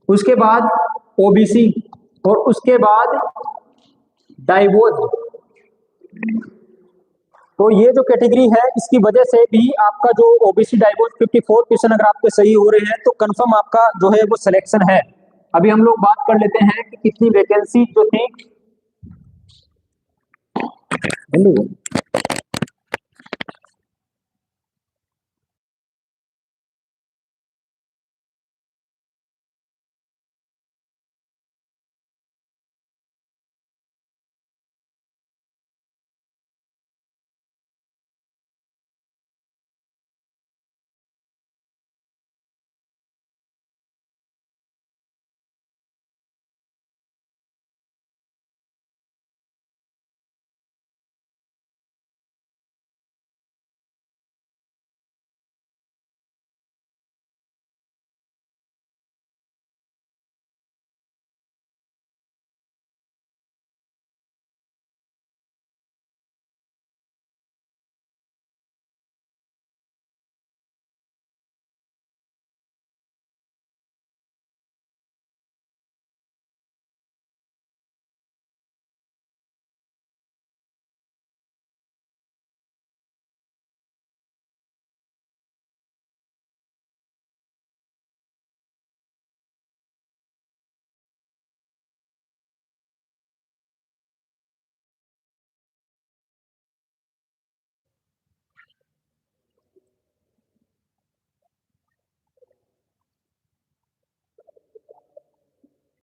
उसके बाद ओबीसी, और उसके बाद डाइवोर्स, तो ये जो कैटेगरी है इसकी वजह से भी आपका जो ओबीसी डाइवोर्स 54 क्वेश्चन अगर आपके सही हो रहे हैं तो कंफर्म आपका जो है वो सिलेक्शन है। अभी हम लोग बात कर लेते हैं कि कितनी वैकेंसी जो थी,